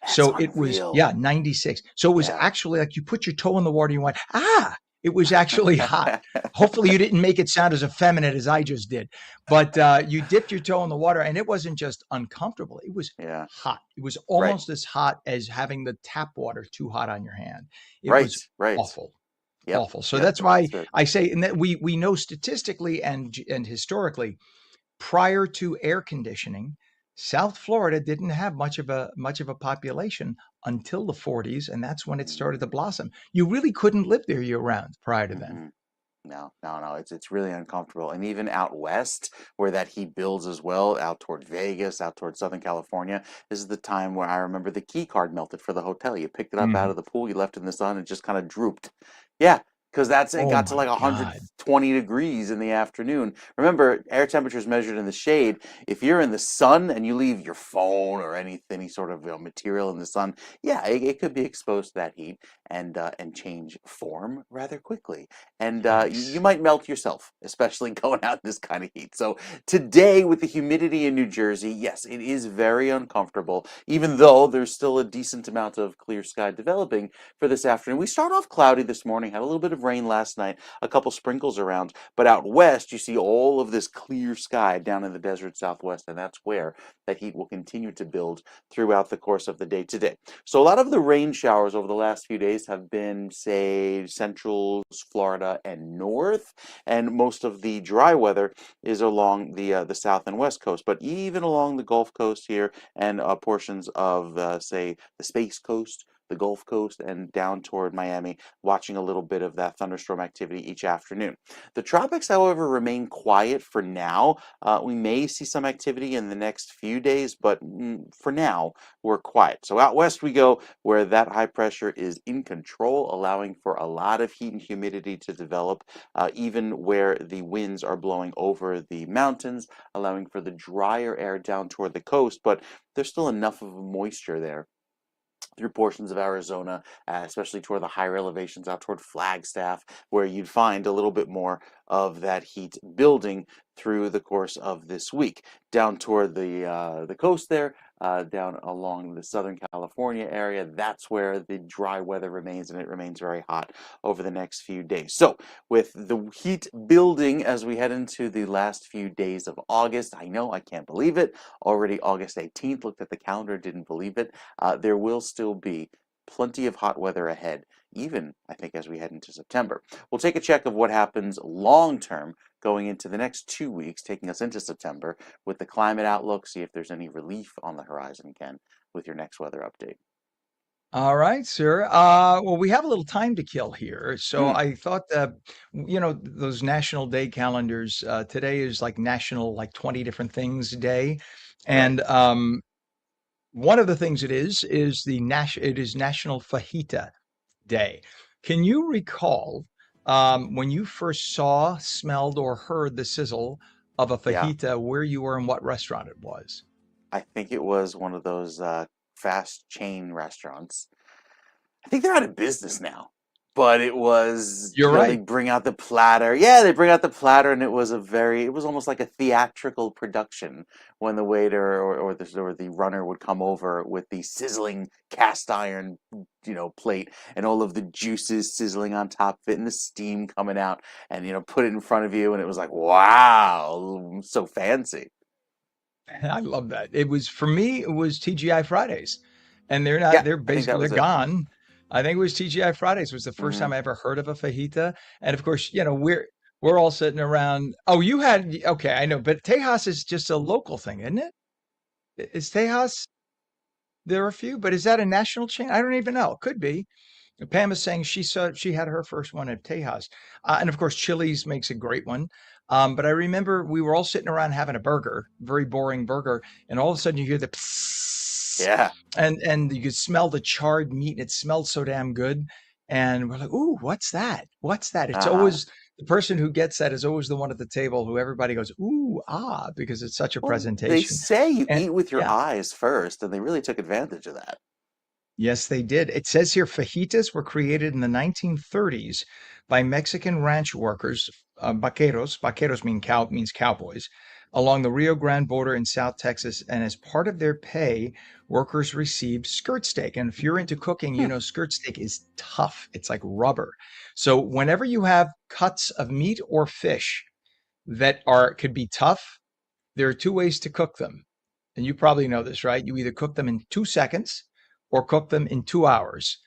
Speaker 3: That's
Speaker 1: So it was,
Speaker 3: unreal.
Speaker 1: yeah, 96. So it was
Speaker 3: Yeah.
Speaker 1: actually like you put your toe in the water and you went, ah, it was actually hot. Hopefully you didn't make it sound as effeminate as I just did. But you dipped your toe in the water and it wasn't just uncomfortable. It was
Speaker 3: Yeah.
Speaker 1: hot. It was
Speaker 3: Right.
Speaker 1: almost as hot as having the tap water too hot on your hand. It
Speaker 3: Right.
Speaker 1: was
Speaker 3: Right.
Speaker 1: awful,
Speaker 3: Yep.
Speaker 1: awful. So
Speaker 3: Yep.
Speaker 1: that's why
Speaker 3: That's it.
Speaker 1: I say, and that we know statistically and historically, prior to air conditioning, South Florida didn't have much of a population until the 40s, and that's when it started to blossom. You really couldn't live there year round prior to then.
Speaker 3: Mm-hmm. No, no, no. It's really uncomfortable. And even out west, where that heat builds as well, out toward Vegas, out toward Southern California, this is the time where I remember the key card melted for the hotel. You picked it up out
Speaker 1: Mhm.
Speaker 3: of the pool, you left it in the sun, and just kind of drooped. Yeah, because it
Speaker 1: Oh
Speaker 3: got to
Speaker 1: my
Speaker 3: like
Speaker 1: God.
Speaker 3: 120 degrees in the afternoon. Remember, air temperature is measured in the shade. If you're in the sun and you leave your phone or any sort of material in the sun, yeah, it could be exposed to that heat and change form rather quickly. And you
Speaker 1: Yikes.
Speaker 3: might melt yourself, especially going out in this kind of heat. So today, with the humidity in New Jersey, yes, it is very uncomfortable, even though there's still a decent amount of clear sky developing for this afternoon. We start off cloudy this morning, had a little bit of rain last night, a couple sprinkles around, but out west, you see all of this clear sky down in the desert southwest, and that's where that heat will continue to build throughout the course of the day today. So a lot of the rain showers over the last few days have been, say, central Florida and north, and most of the dry weather is along the south and west coast. But even along the Gulf Coast here and portions of, say, the Space Coast, the Gulf Coast, and down toward Miami, watching a little bit of that thunderstorm activity each afternoon. The tropics, however, remain quiet for now. We may see some activity in the next few days, but for now, we're quiet. So out west we go, where that high pressure is in control, allowing for a lot of heat and humidity to develop, even where the winds are blowing over the mountains, allowing for the drier air down toward the coast, but there's still enough of moisture there through portions of Arizona, especially toward the higher elevations out toward Flagstaff, where you'd find a little bit more of that heat building through the course of this week. Down toward the coast there, down along the Southern California area, that's where the dry weather remains, and it remains very hot over the next few days. So, with the heat building as we head into the last few days of August, I know I can't believe it. Already August 18th, looked at the calendar, didn't believe it. There will still be plenty of hot weather ahead, even I think as we head into September. We'll take a check of what happens long term going into the next 2 weeks, taking us into September with the climate outlook, see if there's any relief on the horizon, Ken, with your next weather update.
Speaker 1: All right, sir. Well, we have a little time to kill here. So
Speaker 3: Mm,
Speaker 1: I thought those national day calendars, today is like national, like 20 different things day.
Speaker 3: right.
Speaker 1: And one of the things it is National Fajita Day. Can you recall when you first saw, smelled, or heard the sizzle of a
Speaker 3: Yeah.
Speaker 1: fajita, where you were and what restaurant it was?
Speaker 3: I think it was one of those fast chain restaurants. I think they're out of business now. But it was,
Speaker 1: You're
Speaker 3: they
Speaker 1: right.
Speaker 3: bring out the platter. Yeah, they bring out the platter, and it was almost like a theatrical production when the waiter or the runner would come over with the sizzling cast iron, plate and all of the juices sizzling on top of it and the steam coming out and, put it in front of you. And it was like, wow, so fancy.
Speaker 1: I love that. It was for me, it was TGI Fridays. And they're not,
Speaker 3: Yeah,
Speaker 1: they're
Speaker 3: I think that
Speaker 1: basically they're
Speaker 3: was it.
Speaker 1: gone. I think it was TGI Fridays was the first
Speaker 3: Hmm.
Speaker 1: time I ever heard of a fajita. And of course, we're all sitting around. Oh, you had okay, I know, but Tejas is just a local thing, isn't it? Is Tejas there are a few, but is that a national chain? I don't even know. It could be. Pam is saying she had her first one at Tejas, and of course Chili's makes a great one. But I remember we were all sitting around having a burger, very boring burger, and all of a sudden you hear the psss,
Speaker 3: Yeah.
Speaker 1: and you could smell the charred meat. It smelled so damn good, and we're like, "Ooh, what's that? What's that?" It's
Speaker 3: Uh-huh.
Speaker 1: always the person who gets that is always the one at the table who everybody goes, "Ooh, ah," because it's such a
Speaker 3: Well, they
Speaker 1: presentation.
Speaker 3: say you
Speaker 1: And
Speaker 3: eat with your
Speaker 1: yeah.
Speaker 3: eyes first, and they really took advantage of that.
Speaker 1: Yes, they did. It says here fajitas were created in the 1930s by Mexican ranch workers, vaqueros. Vaqueros means cowboys, along the Rio Grande border in South Texas. And as part of their pay, workers received skirt steak. And if you're into cooking, you
Speaker 3: Hmm.
Speaker 1: know skirt steak is tough. It's like rubber. So whenever you have cuts of meat or fish that are could be tough, there are two ways to cook them. And you probably know this, right? You either cook them in 2 seconds or cook them in 2 hours.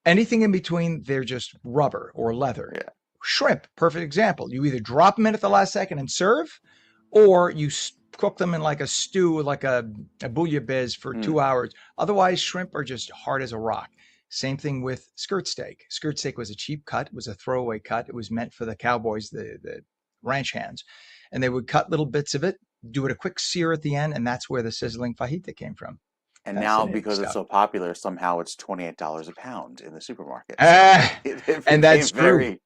Speaker 1: Anything in between, they're just rubber or leather.
Speaker 3: Yeah.
Speaker 1: Shrimp, perfect example. You either drop them in at the last second and serve, or you cook them in like a stew, like a bouillabaisse for
Speaker 3: Hmm.
Speaker 1: 2 hours. Otherwise, shrimp are just hard as a rock. Same thing with skirt steak. Skirt steak was a cheap cut. It was a throwaway cut. It was meant for the cowboys, the ranch hands. And they would cut little bits of it, do it a quick sear at the end, and that's where the sizzling fajita came from.
Speaker 3: And now,
Speaker 1: Fascinating
Speaker 3: because it's
Speaker 1: stuff.
Speaker 3: so popular, somehow it's $28 a pound in the supermarket. So
Speaker 1: Ah,
Speaker 3: it
Speaker 1: and
Speaker 3: became
Speaker 1: that's true.
Speaker 3: very,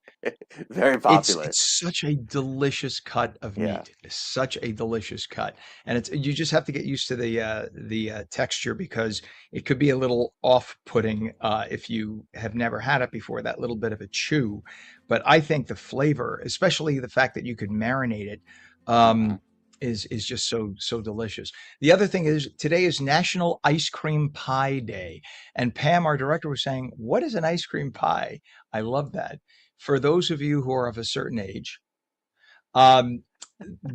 Speaker 3: very
Speaker 1: It's
Speaker 3: popular.
Speaker 1: it's such a delicious cut of
Speaker 3: Yeah.
Speaker 1: meat. It's such a delicious cut, and it's you just have to get used to the texture because it could be a little off-putting if you have never had it before. That little bit of a chew, but I think the flavor, especially the fact that you could marinate it,
Speaker 3: Hmm.
Speaker 1: um, is just so delicious. The other thing is today is National Ice Cream Pie Day, and Pam, our director, was saying, "What is an ice cream pie?" I love that for those of you who are of a certain age, um,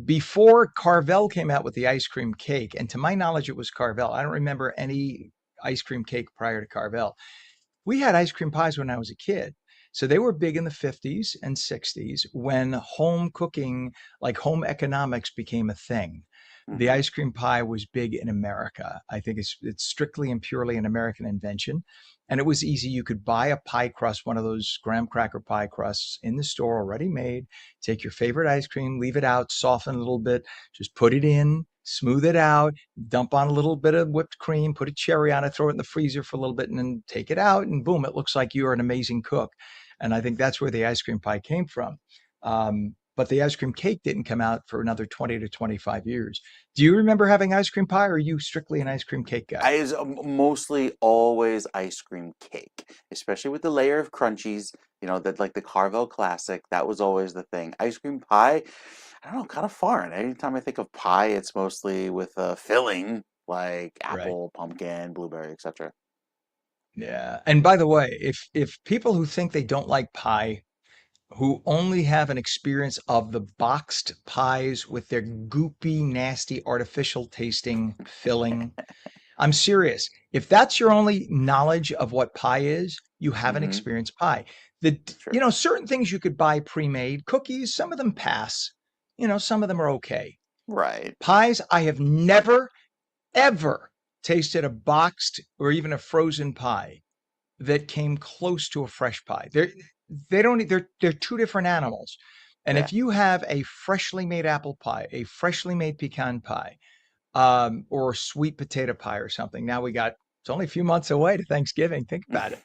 Speaker 1: before Carvel came out with the ice cream cake, and to my knowledge, it was Carvel. I don't remember any ice cream cake prior to Carvel. We had ice cream pies when I was a kid. So they were big in the 50s and 60s when home cooking, like home economics, became a thing. The
Speaker 3: Hmm.
Speaker 1: ice cream pie was big in America. I think it's strictly and purely an American invention. And it was easy. You could buy a pie crust, one of those graham cracker pie crusts in the store already made. Take your favorite ice cream, leave it out, soften a little bit, just put it in, smooth it out, dump on a little bit of whipped cream, put a cherry on it, throw it in the freezer for a little bit, and then take it out, and boom, it looks like you're an amazing cook. And I think that's where the ice cream pie came from. But the ice cream cake didn't come out for another 20 to 25 years. Do you remember having ice cream pie, or are you strictly an ice cream cake guy?
Speaker 3: I is mostly always ice cream cake, especially with the layer of crunchies, that like the Carvel Classic, that was always the thing. Ice cream pie, I don't know, kind of foreign. Anytime I think of pie, it's mostly with a filling like
Speaker 1: Right.
Speaker 3: apple, pumpkin, blueberry, etc.
Speaker 1: Yeah. And by the way, if people who think they don't like pie, who only have an experience of the boxed pies with their goopy, nasty, artificial tasting filling, I'm serious. If that's your only knowledge of what pie is, you haven't
Speaker 3: Mm-hmm.
Speaker 1: experienced pie.
Speaker 3: It's true.
Speaker 1: Certain things you could buy pre-made, cookies, some of them pass. Some of them are okay.
Speaker 3: Right.
Speaker 1: Pies, I have never, ever tasted a boxed or even a frozen pie that came close to a fresh pie. They don't, they're two different animals. And
Speaker 3: Yeah.
Speaker 1: if you have a freshly made apple pie, a freshly made pecan pie, or sweet potato pie or something. Now it's only a few months away to Thanksgiving. Think about it.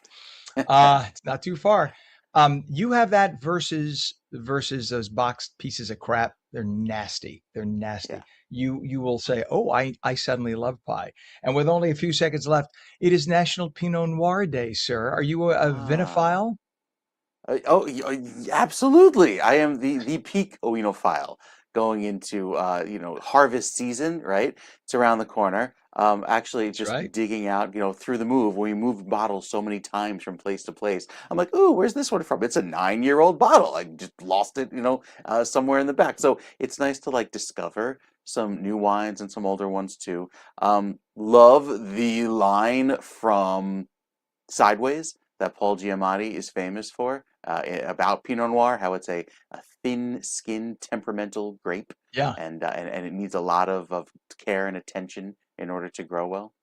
Speaker 1: It's not too far. You have that versus those boxed pieces of crap. They're nasty. They're
Speaker 3: Yeah.
Speaker 1: nasty. You will say, "Oh, I suddenly love pie." And with only a few seconds left, it is National Pinot Noir Day, sir. Are you a
Speaker 3: Ah.
Speaker 1: vinophile?
Speaker 3: Absolutely. I am the peak oenophile going into harvest season, right? It's around the corner. Actually
Speaker 1: That's
Speaker 3: just
Speaker 1: right.
Speaker 3: digging out, through the move, we moved bottles so many times from place to place. I'm like, "Ooh, where's this one from?" It's a 9-year-old bottle. I just lost it, somewhere in the back. So it's nice to like discover some new wines and some older ones too. Love the line from Sideways that Paul Giamatti is famous for, about Pinot Noir, how it's a thin-skinned, temperamental grape,
Speaker 1: Yeah.
Speaker 3: and it needs a lot of care and attention in order to grow well.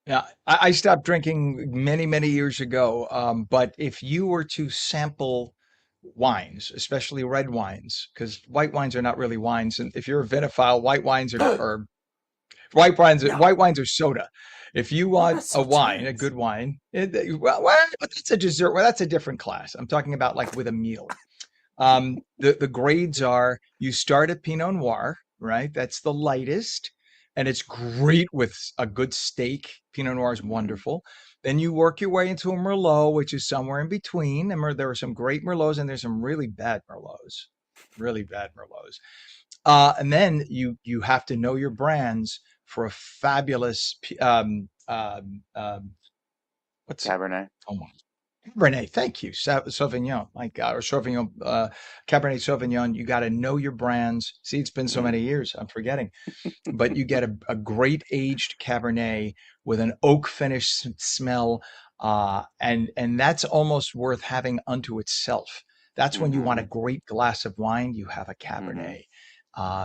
Speaker 1: Yeah, I stopped drinking many, many years ago. But if you were to sample wines, especially red wines, because white wines are not really wines, and if you're a vinophile, are white
Speaker 3: No.
Speaker 1: wines are soda. If you
Speaker 3: Oh,
Speaker 1: want
Speaker 3: that's
Speaker 1: a
Speaker 3: so
Speaker 1: wine, a
Speaker 3: tense.
Speaker 1: good wine, well, that's a dessert. Well, that's a different class. I'm talking about like with a meal. The grades are you start at Pinot Noir, right? That's the lightest, and it's great with a good steak. Pinot Noir is
Speaker 3: Hmm.
Speaker 1: wonderful. Then you work your way into a Merlot, which is somewhere in between. And there are some great Merlots, and there's some really bad Merlots. And then you have to know your brands for a fabulous what's it?
Speaker 3: Cabernet.
Speaker 1: Oh my Cabernet, thank you. Sauvignon, my God, or Sauvignon, Cabernet Sauvignon. You got to know your brands. See, it's been so
Speaker 3: Mm.
Speaker 1: many years, I'm forgetting. But you get a great aged Cabernet with an oak finish smell, and that's almost worth having unto itself. That's when you want a
Speaker 3: Hmm.
Speaker 1: great glass of wine. You have a
Speaker 3: Hmm.
Speaker 1: Cabernet.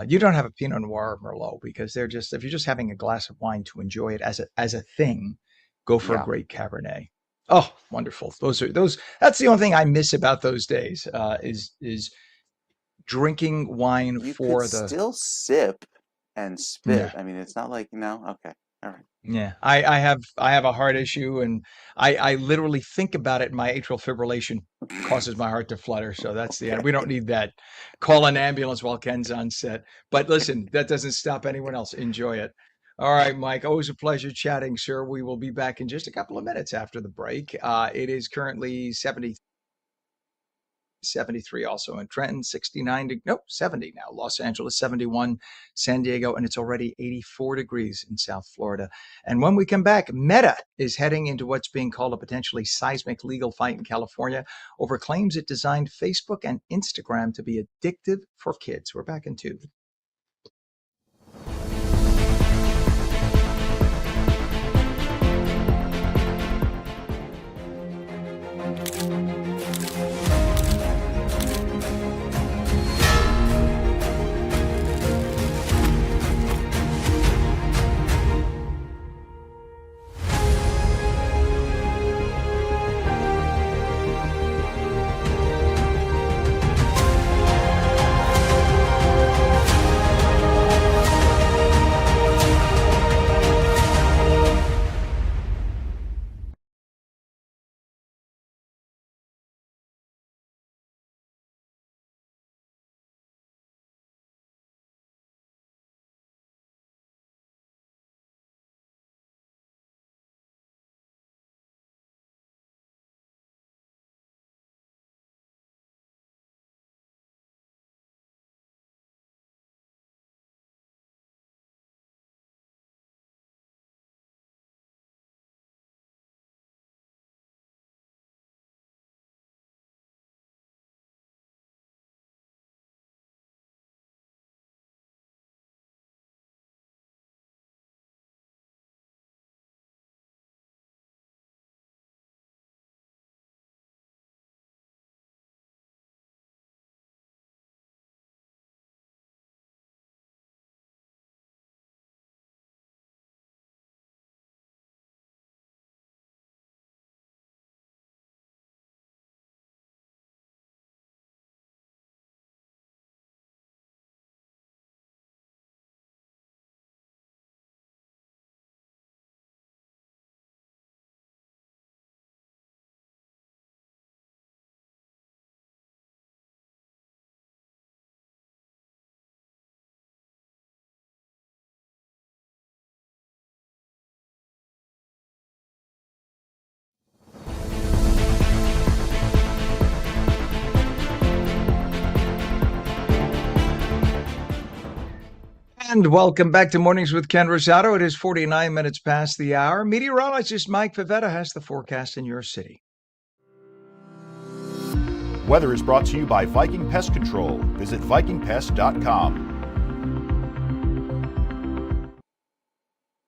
Speaker 1: You don't have a Pinot Noir or Merlot because they're just if you're just having a glass of wine to enjoy it as a thing, go for a
Speaker 3: Yeah.
Speaker 1: great Cabernet. Oh, wonderful. Those. That's the only thing I miss about those days. Is drinking wine
Speaker 3: You could
Speaker 1: for the
Speaker 3: still sip and spit.
Speaker 1: yeah.
Speaker 3: I mean, it's not like, no. Okay. All right.
Speaker 1: Yeah, I have a heart issue, and I literally think about it. My atrial fibrillation causes my heart to flutter, so that's the end.
Speaker 3: Okay.
Speaker 1: We don't need that. Call an ambulance while Ken's on set. But listen, that doesn't stop anyone else. Enjoy it. All right, Mike. Always a pleasure chatting, sir. We will be back in just a couple of minutes after the break. It is currently 73 also in Trenton, 69 nope, 70 now. Los Angeles 71, San Diego, and it's already 84 degrees in South Florida. And when we come back, Meta is heading into what's being called a potentially seismic legal fight in California over claims it designed Facebook and Instagram to be addictive for kids. We're back in 2. And welcome back to Mornings with Ken Rosato. It is 49 minutes past the hour. Meteorologist Mike Favetta has the forecast in your city.
Speaker 2: Weather is brought to you by Viking Pest Control. Visit vikingpest.com.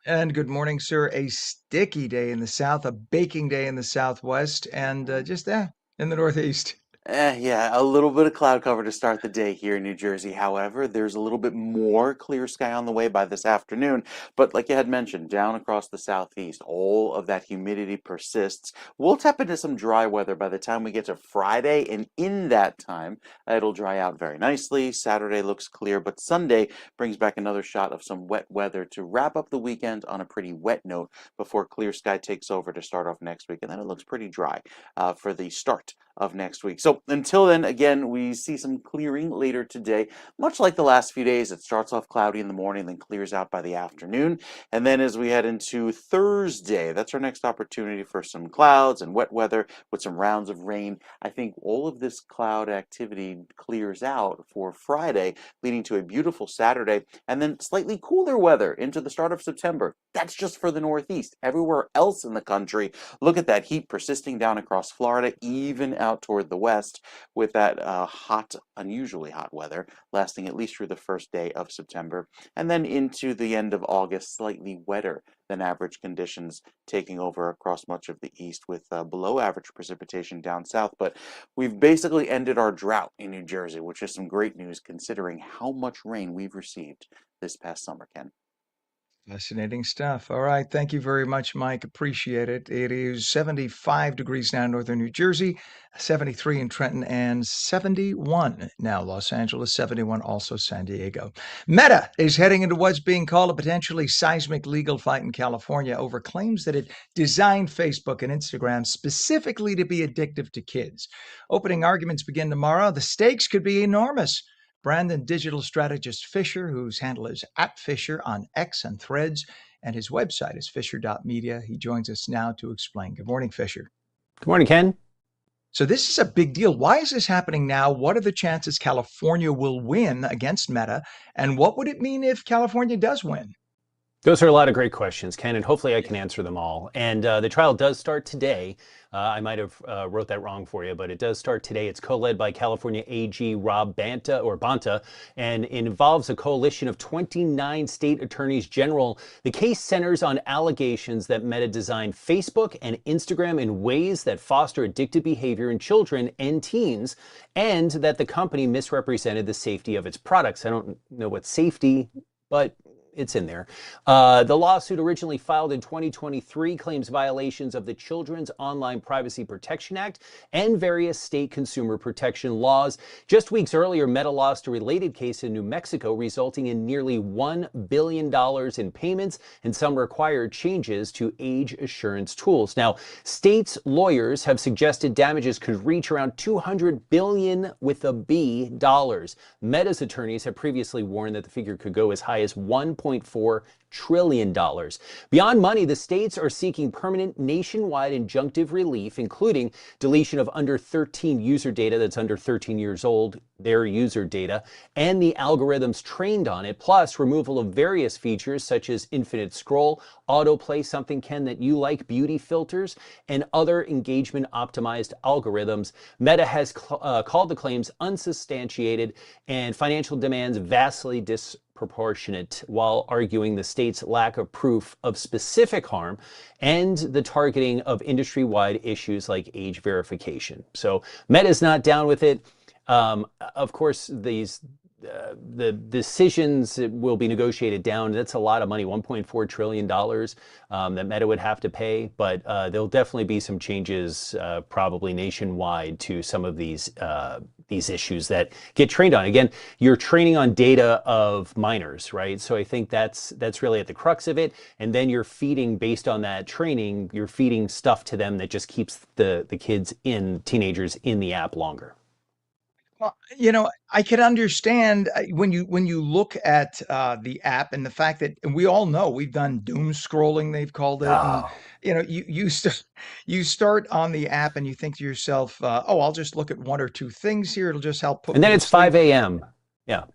Speaker 1: And good morning, sir. A sticky day in the south, a baking day in the southwest, and just that. in the Northeast.
Speaker 3: Yeah, a little bit of cloud cover to start the day here in New Jersey. However, there's a little bit more clear sky on the way by this afternoon. But like you had mentioned, down across the southeast, all of that humidity persists. We'll tap into some dry weather by the time we get to Friday, and in that time, it'll dry out very nicely. Saturday looks clear, but Sunday brings back another shot of some wet weather to wrap up the weekend on a pretty wet note before clear sky takes over to start off next week. And then it looks pretty dry for the start of next week. So until then, again, we see some clearing later today. Much like the last few days, it starts off cloudy in the morning, then clears out by the afternoon. And then as we head into Thursday, that's our next opportunity for some clouds and wet weather with some rounds of rain. I think all of this cloud activity clears out for Friday, leading to a beautiful Saturday, and then slightly cooler weather into the start of September. That's just for the Northeast. Everywhere else in the country, look at that heat persisting down across Florida, even out toward the west, with that hot, unusually hot weather lasting at least through the first day of September, and then into the end of August, slightly wetter than average conditions taking over across much of the east with below average precipitation down south. But we've basically ended our drought in New Jersey, which is some great news considering how much rain we've received this past summer, Ken.
Speaker 1: Fascinating stuff. All right. Thank you very much, Mike. Appreciate it. It is 75 degrees now in northern New Jersey, 73 in Trenton, and 71 now Los Angeles, 71 also San Diego. Meta is heading into what's being called a potentially seismic legal fight in California over claims that it designed Facebook and Instagram specifically to be addictive to kids. Opening arguments begin tomorrow. The stakes could be enormous. Brand digital strategist Fisher, whose handle is @Fisher on X and Threads, and his website is fisher.media. He joins us now to explain. Good morning, Fisher.
Speaker 5: Good morning, Ken.
Speaker 1: So this is a big deal. Why is this happening now? What are the chances California will win against Meta? And what would it mean if California does win?
Speaker 5: Those are a lot of great questions, Ken, and hopefully I can answer them all. And the trial does start today. I might have wrote that wrong for you, but it does start today. It's co-led by California AG Rob Bonta, and it involves a coalition of 29 state attorneys general. The case centers on allegations that Meta designed Facebook and Instagram in ways that foster addictive behavior in children and teens, and that the company misrepresented the safety of its products. I don't know what safety, but it's in there. The lawsuit, originally filed in 2023, claims violations of the Children's Online Privacy Protection Act and various state consumer protection laws. Just weeks earlier, Meta lost a related case in New Mexico, resulting in nearly $1 billion in payments and some required changes to age assurance tools. Now, states' lawyers have suggested damages could reach around $200 billion with a B dollars. Meta's attorneys have previously warned that the figure could go as high as $1.4 trillion. Beyond money, the states are seeking permanent nationwide injunctive relief, including deletion of under 13 user data that's under 13 years old, their user data, and the algorithms trained on it, plus removal of various features such as infinite scroll, autoplay, something, Ken, that you like, beauty filters, and other engagement optimized algorithms. Meta has called the claims unsubstantiated and financial demands vastly disproportionate, while arguing the state's lack of proof of specific harm and the targeting of industry-wide issues like age verification. So Meta's not down with it. Of course, the decisions will be negotiated down. That's a lot of money, $1.4 trillion that Meta would have to pay. But there'll definitely be some changes, probably nationwide, to some of these issues that get trained on. Again, you're training on data of minors, right? So I think that's really at the crux of it. And then you're feeding, based on that training, you're feeding stuff to them that just keeps the teenagers in the app longer.
Speaker 1: Well, I can understand when you look at the app and the fact that, and we all know we've done doom scrolling, they've called it, and
Speaker 5: Oh.
Speaker 1: you start on the app and you think to yourself, oh, I'll just look at one or two things here. It'll just help put
Speaker 5: And
Speaker 1: me
Speaker 5: then
Speaker 1: to
Speaker 5: it's
Speaker 1: sleep.
Speaker 5: 5 a.m. Yeah.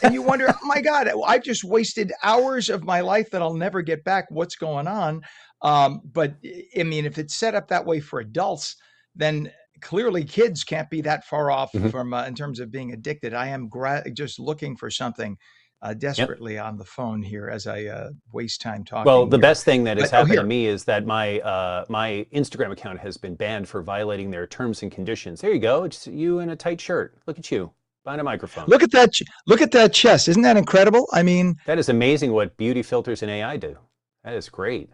Speaker 1: And you wonder, oh my God, I've just wasted hours of my life that I'll never get back. What's going on? But I mean, if it's set up that way for adults, then clearly kids can't be that far off
Speaker 5: Mhm.
Speaker 1: from in terms of being addicted. I am just looking for something
Speaker 5: Yep.
Speaker 1: desperately on the phone here as I waste time
Speaker 5: Well,
Speaker 1: talking
Speaker 5: the
Speaker 1: here.
Speaker 5: best thing that has
Speaker 1: But oh,
Speaker 5: happened to
Speaker 1: here,
Speaker 5: me is that my Instagram account has been banned for violating their terms and conditions. There you go. It's you in a tight shirt. Look at you behind a microphone.
Speaker 1: look at that. Look at that chest. Isn't that incredible? I mean,
Speaker 5: That is amazing what beauty filters and AI do. That is great.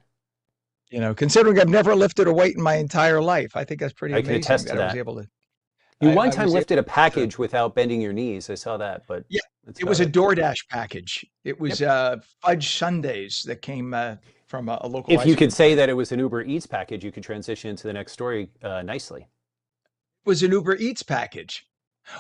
Speaker 1: considering I've never lifted a weight in my entire life, I think that's pretty
Speaker 5: I can
Speaker 1: amazing
Speaker 5: attest
Speaker 1: that
Speaker 5: to
Speaker 1: I was
Speaker 5: that.
Speaker 1: able to.
Speaker 5: You one
Speaker 1: I
Speaker 5: time
Speaker 1: was able
Speaker 5: lifted a
Speaker 1: to.
Speaker 5: package without bending your knees. I saw that, but
Speaker 1: Yeah,
Speaker 5: that's
Speaker 1: it was
Speaker 5: about
Speaker 1: a
Speaker 5: it.
Speaker 1: DoorDash package. It was
Speaker 5: Yep.
Speaker 1: fudge sundaes that came from a local
Speaker 5: If
Speaker 1: ice
Speaker 5: you could
Speaker 1: cream
Speaker 5: say
Speaker 1: place.
Speaker 5: that it was an Uber Eats package, you could transition into the next story nicely.
Speaker 1: It was an Uber Eats package.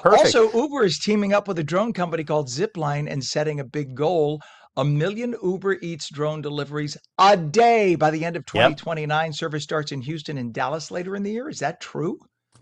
Speaker 5: Perfect.
Speaker 1: Also, Uber is teaming up with a drone company called Zipline and setting a big goal: 1 million Uber Eats drone deliveries a day by the end of
Speaker 5: Yep.
Speaker 1: 2029. Service starts in Houston and Dallas later in the year. Is that true?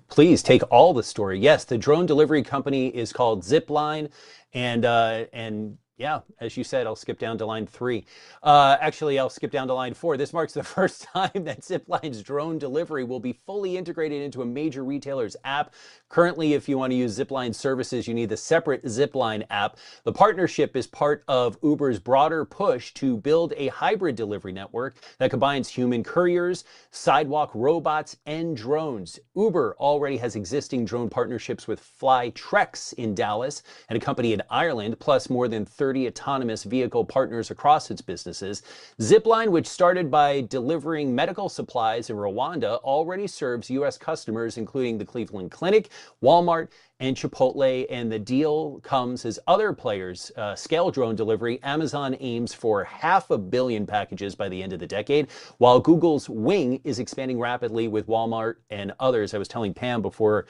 Speaker 5: Please take all the story. Yes, the drone delivery company is called Zipline, and yeah, as you said, I'll skip down to line 3. Actually, I'll skip down to line 4. This marks the first time that Zipline's drone delivery will be fully integrated into a major retailer's app. Currently, if you want to use Zipline services, you need the separate Zipline app. The partnership is part of Uber's broader push to build a hybrid delivery network that combines human couriers, sidewalk robots, and drones. Uber already has existing drone partnerships with Flytrex in Dallas and a company in Ireland, plus more than 30 autonomous vehicle partners across its businesses. Zipline, which started by delivering medical supplies in Rwanda, already serves U.S. customers, including the Cleveland Clinic, Walmart, and Chipotle, and the deal comes as other players scale drone delivery. Amazon aims for 500 million packages by the end of the decade, while Google's Wing is expanding rapidly with Walmart and others. I was telling Pam before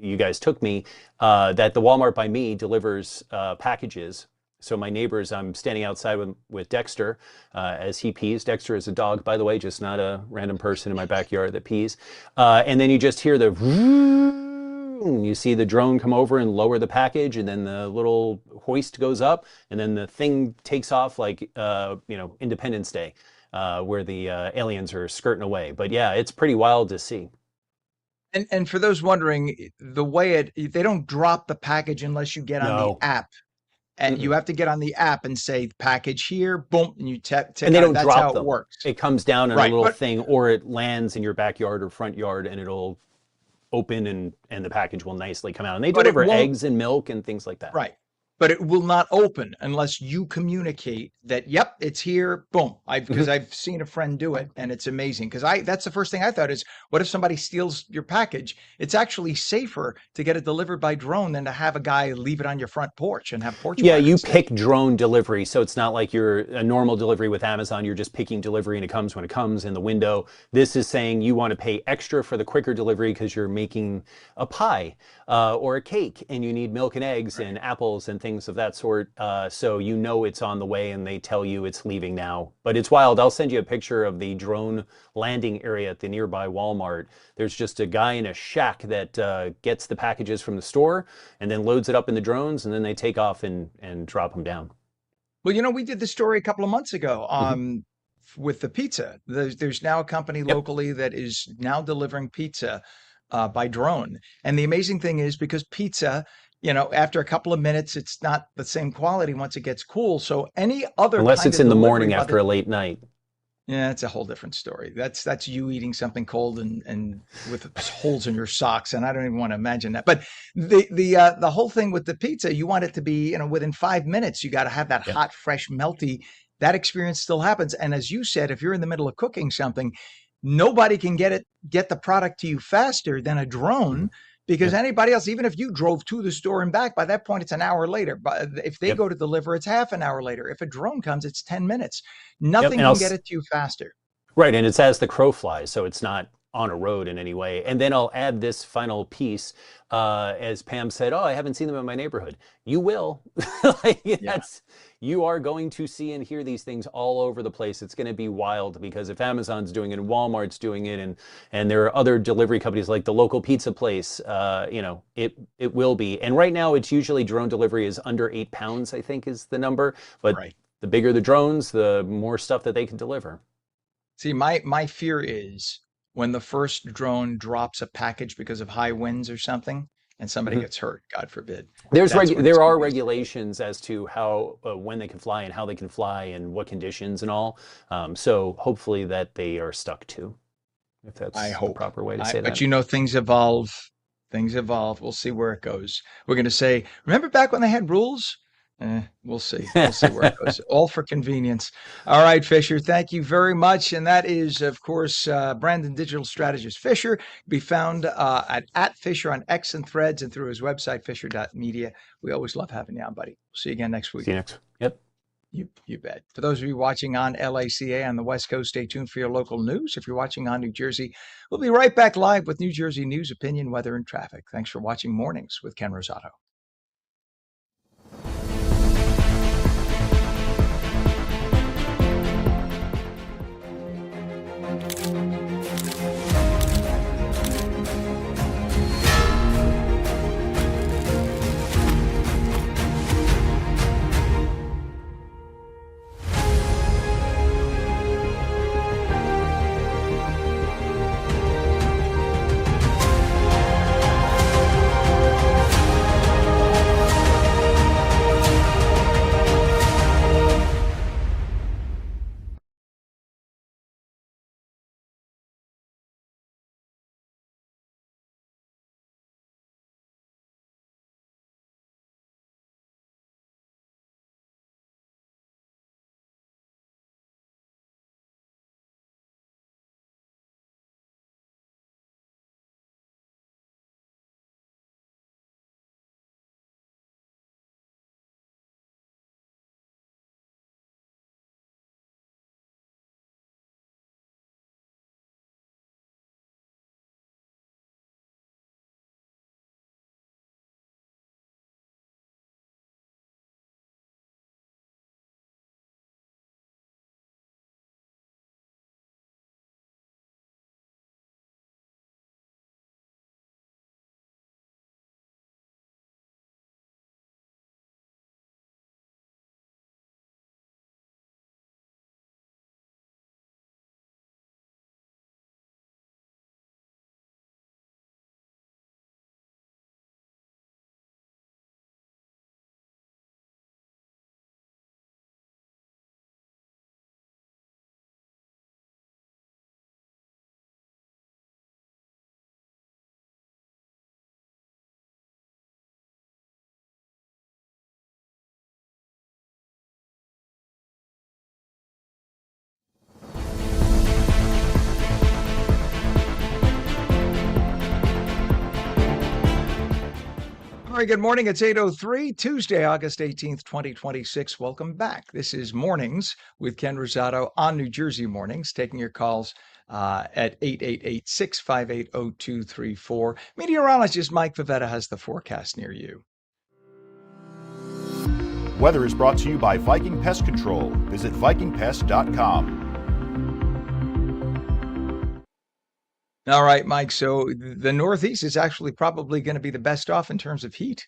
Speaker 5: you guys took me that the Walmart by me delivers packages. So my neighbors, I'm standing outside with Dexter as he pees. Dexter is a dog, by the way, just not a random person in my backyard that pees. And then you just hear the you see the drone come over and lower the package, and then the little hoist goes up, and then the thing takes off like Independence Day, where the aliens are skirting away. But yeah, it's pretty wild to see.
Speaker 1: And for those wondering, the way they don't drop the package unless you get on the
Speaker 5: No.
Speaker 1: app. And you
Speaker 5: Mm-mm.
Speaker 1: have to get on the app and say package here, boom, and you tick
Speaker 5: And they
Speaker 1: on it.
Speaker 5: don't
Speaker 1: That's how
Speaker 5: drop
Speaker 1: it
Speaker 5: them.
Speaker 1: works.
Speaker 5: It comes down in a
Speaker 1: Right.
Speaker 5: little
Speaker 1: But
Speaker 5: thing, or it lands in your backyard or front yard, and it'll open and the package will nicely come out. And they
Speaker 1: but it
Speaker 5: deliver
Speaker 1: won't.
Speaker 5: eggs and milk and things like that.
Speaker 1: Right. But it will not open unless you communicate that, yep, it's here. Boom. Because I've seen a friend do it and it's amazing. Because that's the first thing I thought is, what if somebody steals your package? It's actually safer to get it delivered by drone than to have a guy leave it on your front porch and have porch
Speaker 5: Yeah, you
Speaker 1: pirates steal.
Speaker 5: pick drone delivery, so it's not like you're a normal delivery with Amazon. You're just picking delivery and it comes when it comes in the window. This is saying you want to pay extra for the quicker delivery because you're making a pie or a cake and you need milk and eggs
Speaker 1: Right.
Speaker 5: and apples and things of that sort. So you know it's on the way and they tell you it's leaving now. But it's wild. I'll send you a picture of the drone landing area at the nearby Walmart. There's just a guy in a shack that gets the packages from the store and then loads it up in the drones, and then they take off and drop them down.
Speaker 1: Well, we did the story a couple of months ago
Speaker 5: Hmm.
Speaker 1: with the pizza. There's now a company
Speaker 5: Yep.
Speaker 1: locally that is now delivering pizza by drone. And the amazing thing is, because pizza, after a couple of minutes, it's not the same quality once it gets cool. So any other
Speaker 5: Unless
Speaker 1: kind
Speaker 5: it's
Speaker 1: of
Speaker 5: in the
Speaker 1: delivery
Speaker 5: morning
Speaker 1: by
Speaker 5: after
Speaker 1: the
Speaker 5: a late night.
Speaker 1: yeah, it's a whole different story. That's you eating something cold and with holes in your socks, and I don't even want to imagine that. But the whole thing with the pizza, you want it to be, within 5 minutes. You got to have that
Speaker 5: Yep.
Speaker 1: hot, fresh, melty. That experience still happens. And as you said, if you're in the middle of cooking something, nobody can get the product to you faster than a drone.
Speaker 5: Mhm.
Speaker 1: Because
Speaker 5: Yep.
Speaker 1: anybody else, even if you drove to the store and back, by that point, it's an hour later. But if they
Speaker 5: Yep.
Speaker 1: go to deliver, it's half an hour later. If a drone comes, it's 10 minutes.
Speaker 5: Yep.
Speaker 1: Nothing can get it to you faster.
Speaker 5: Right, and it's as the crow flies, so it's not on a road in any way. And then I'll add this final piece, as Pam said, "Oh, I haven't seen them in my neighborhood." You will. Like,
Speaker 1: Yeah.
Speaker 5: you are going to see and hear these things all over the place. It's going to be wild because if Amazon's doing it and Walmart's doing it, and there are other delivery companies like the local pizza place, it will be. And right now, it's usually drone delivery is under 8 pounds, I think, is the number. But
Speaker 1: Right.
Speaker 5: the bigger the drones, the more stuff that they can deliver.
Speaker 1: See, my fear is when the first drone drops a package because of high winds or something, and somebody
Speaker 5: Mhm.
Speaker 1: gets hurt, God forbid.
Speaker 5: There's
Speaker 1: That's when it's
Speaker 5: there
Speaker 1: going
Speaker 5: are
Speaker 1: to be a safe.
Speaker 5: regulations as to how when they can fly and how they can fly and what conditions and all. So hopefully that they are stuck to, if
Speaker 1: I
Speaker 5: that's the
Speaker 1: hope.
Speaker 5: proper way to say
Speaker 1: But
Speaker 5: that.
Speaker 1: you know, things evolve. Things evolve. We'll see where it goes. We're going to say, remember back when they had rules? We'll see. We'll see where it goes. All for convenience. All right, Fisher. Thank you very much. And that is, of course, Brandon Digital Strategist Fisher. Be found at Fisher on X and Threads and through his website, fisher.media. We always love having you on, buddy. We'll see you again next week.
Speaker 5: See you next. Yep.
Speaker 1: You bet. For those of you watching on LACA on the West Coast, stay tuned for your local news. If you're watching on New Jersey, we'll be right back live with New Jersey news, opinion, weather, and traffic. Thanks for watching Mornings with Ken Rosato. All right, good morning. It's 8:03, Tuesday, August 18th, 2026. Welcome back. This is Mornings with Ken Rosato on New Jersey Mornings, taking your calls at 888-658-0234. Meteorologist Mike Favetta has the forecast near you.
Speaker 2: Weather is brought to you by Viking Pest Control. Visit vikingpest.com.
Speaker 1: All right, Mike. So the Northeast is actually probably going to be the best off in terms of heat.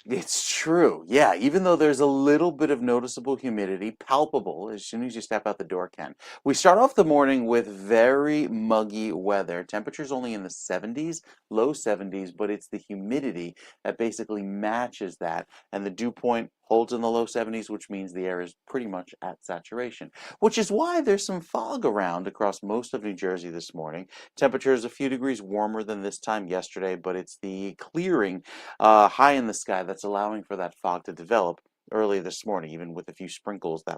Speaker 3: It's true. Yeah, even though there's a little bit of noticeable humidity, palpable as soon as you step out the door, Ken. We start off the morning with very muggy weather. Temperatures only in the 70s, low 70s, but it's the humidity that basically matches that. And the dew point holds in the low 70s, which means the air is pretty much at saturation, which is why there's some fog around across most of New Jersey this morning. Temperature is a few degrees warmer than this time yesterday, but it's the clearing high in the sky that's allowing for that fog to develop early this morning, even with a few sprinkles that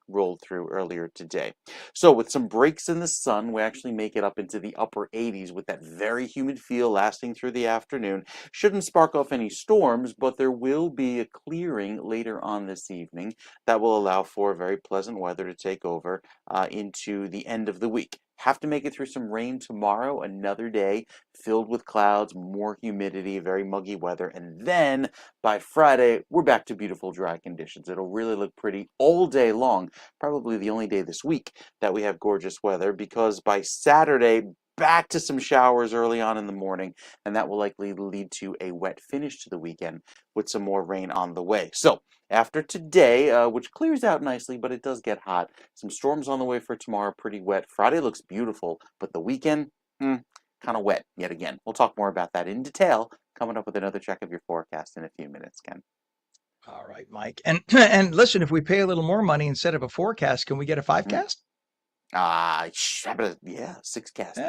Speaker 3: rolled through earlier today. So with some breaks in the sun, we actually make it up into the upper 80s with that very humid feel lasting through the afternoon. Shouldn't spark off any storms, but there will be a clearing later on this evening that will allow for very pleasant weather to take over into the end of the week. Have to make it through some rain tomorrow, another day filled with clouds, more humidity, very muggy weather. And then by Friday, we're back to beautiful dry conditions. It'll really look pretty all day long, probably the only day this week that we have gorgeous weather, because by Saturday, back to some showers early on in the morning, and that will likely lead to a wet finish to the weekend with some more rain on the way. So after today, which clears out nicely, but it does get hot, some storms on the way for tomorrow, pretty wet. Friday looks beautiful, but the weekend, kind kind of wet yet again. We'll talk more about that in detail coming up with another check of your forecast in a few minutes, Ken.
Speaker 1: All right, Mike. And and listen, if we pay a little more money instead of a forecast, can we get a 5-cast?
Speaker 3: Yeah, 6-cast.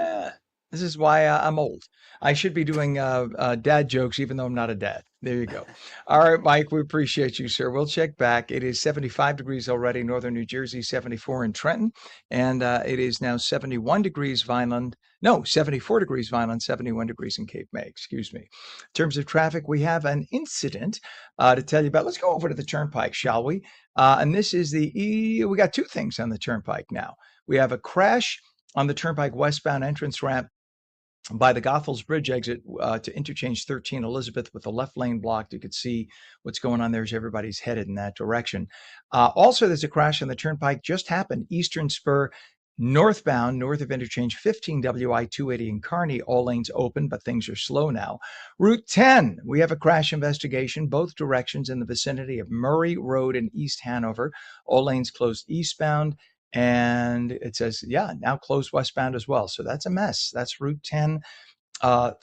Speaker 1: This is why I'm old. I should be doing dad jokes, even though I'm not a dad. There you go. All right, Mike, we appreciate you, sir. We'll check back. It is 75 degrees already, northern New Jersey, 74 in Trenton, and it is now 71 degrees Vineland. No, 74 degrees Vineland, 71 degrees in Cape May, excuse me. In terms of traffic, we have an incident to tell you about. Let's go over to the Turnpike, shall we? And this is we got two things on the Turnpike now. We have a crash on the Turnpike westbound entrance ramp by the Goethals Bridge exit to interchange 13 Elizabeth with the left lane blocked. You could see what's going on there as everybody's headed in that direction. Also, there's a crash on the Turnpike just happened. Eastern Spur northbound, north of interchange 15 WI 280 in Kearney. All lanes open, but things are slow now. Route 10, we have a crash investigation, both directions in the vicinity of Murray Road in East Hanover. All lanes closed eastbound. And it says, yeah, now closed westbound as well. So that's a mess. That's Route 10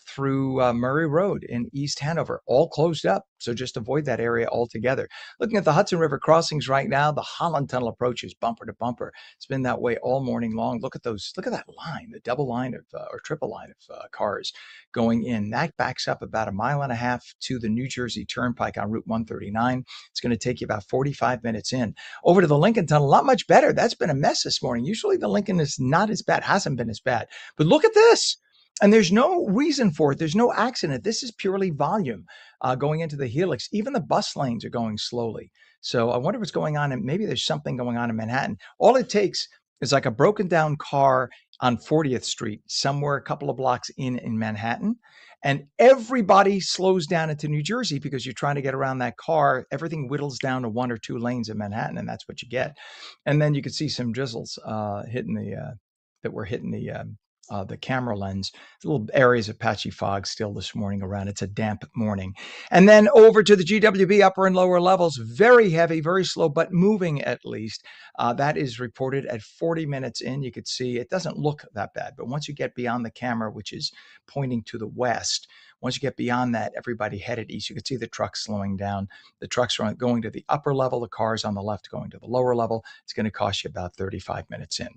Speaker 1: through Murray Road in East Hanover, all closed up. So just avoid that area altogether. Looking at the Hudson River crossings right now, the Holland Tunnel approach is bumper to bumper. It's been that way all morning long. Look at that line, the double line of or triple line of cars going in. That backs up about 1.5 miles to the New Jersey Turnpike on Route 139. It's going to take you about 45 minutes in. Over to the Lincoln Tunnel, not much better. That's been a mess this morning. Usually the Lincoln is not as bad, hasn't been as bad. But look at this. And there's no reason for it. There's no accident. This is purely volume going into the helix. Even the bus lanes are going slowly. So I wonder what's going on. And maybe there's something going on in Manhattan. All it takes is like a broken down car on 40th Street, somewhere a couple of blocks in Manhattan. And everybody slows down into New Jersey because you're trying to get around that car. Everything whittles down to 1 or 2 lanes in Manhattan, and that's what you get. And then you can see some drizzles hitting the camera lens. Little areas of patchy fog still this morning around. It's a damp morning. And then over to the GWB upper and lower levels, very heavy, very slow, but moving at least. That is reported at 40 minutes in. You could see it doesn't look that bad, but once you get beyond the camera, which is pointing to the west, once you get beyond that, everybody headed east. You could see the trucks slowing down. The trucks are going to the upper level, the cars on the left going to the lower level. It's going to cost you about 35 minutes in.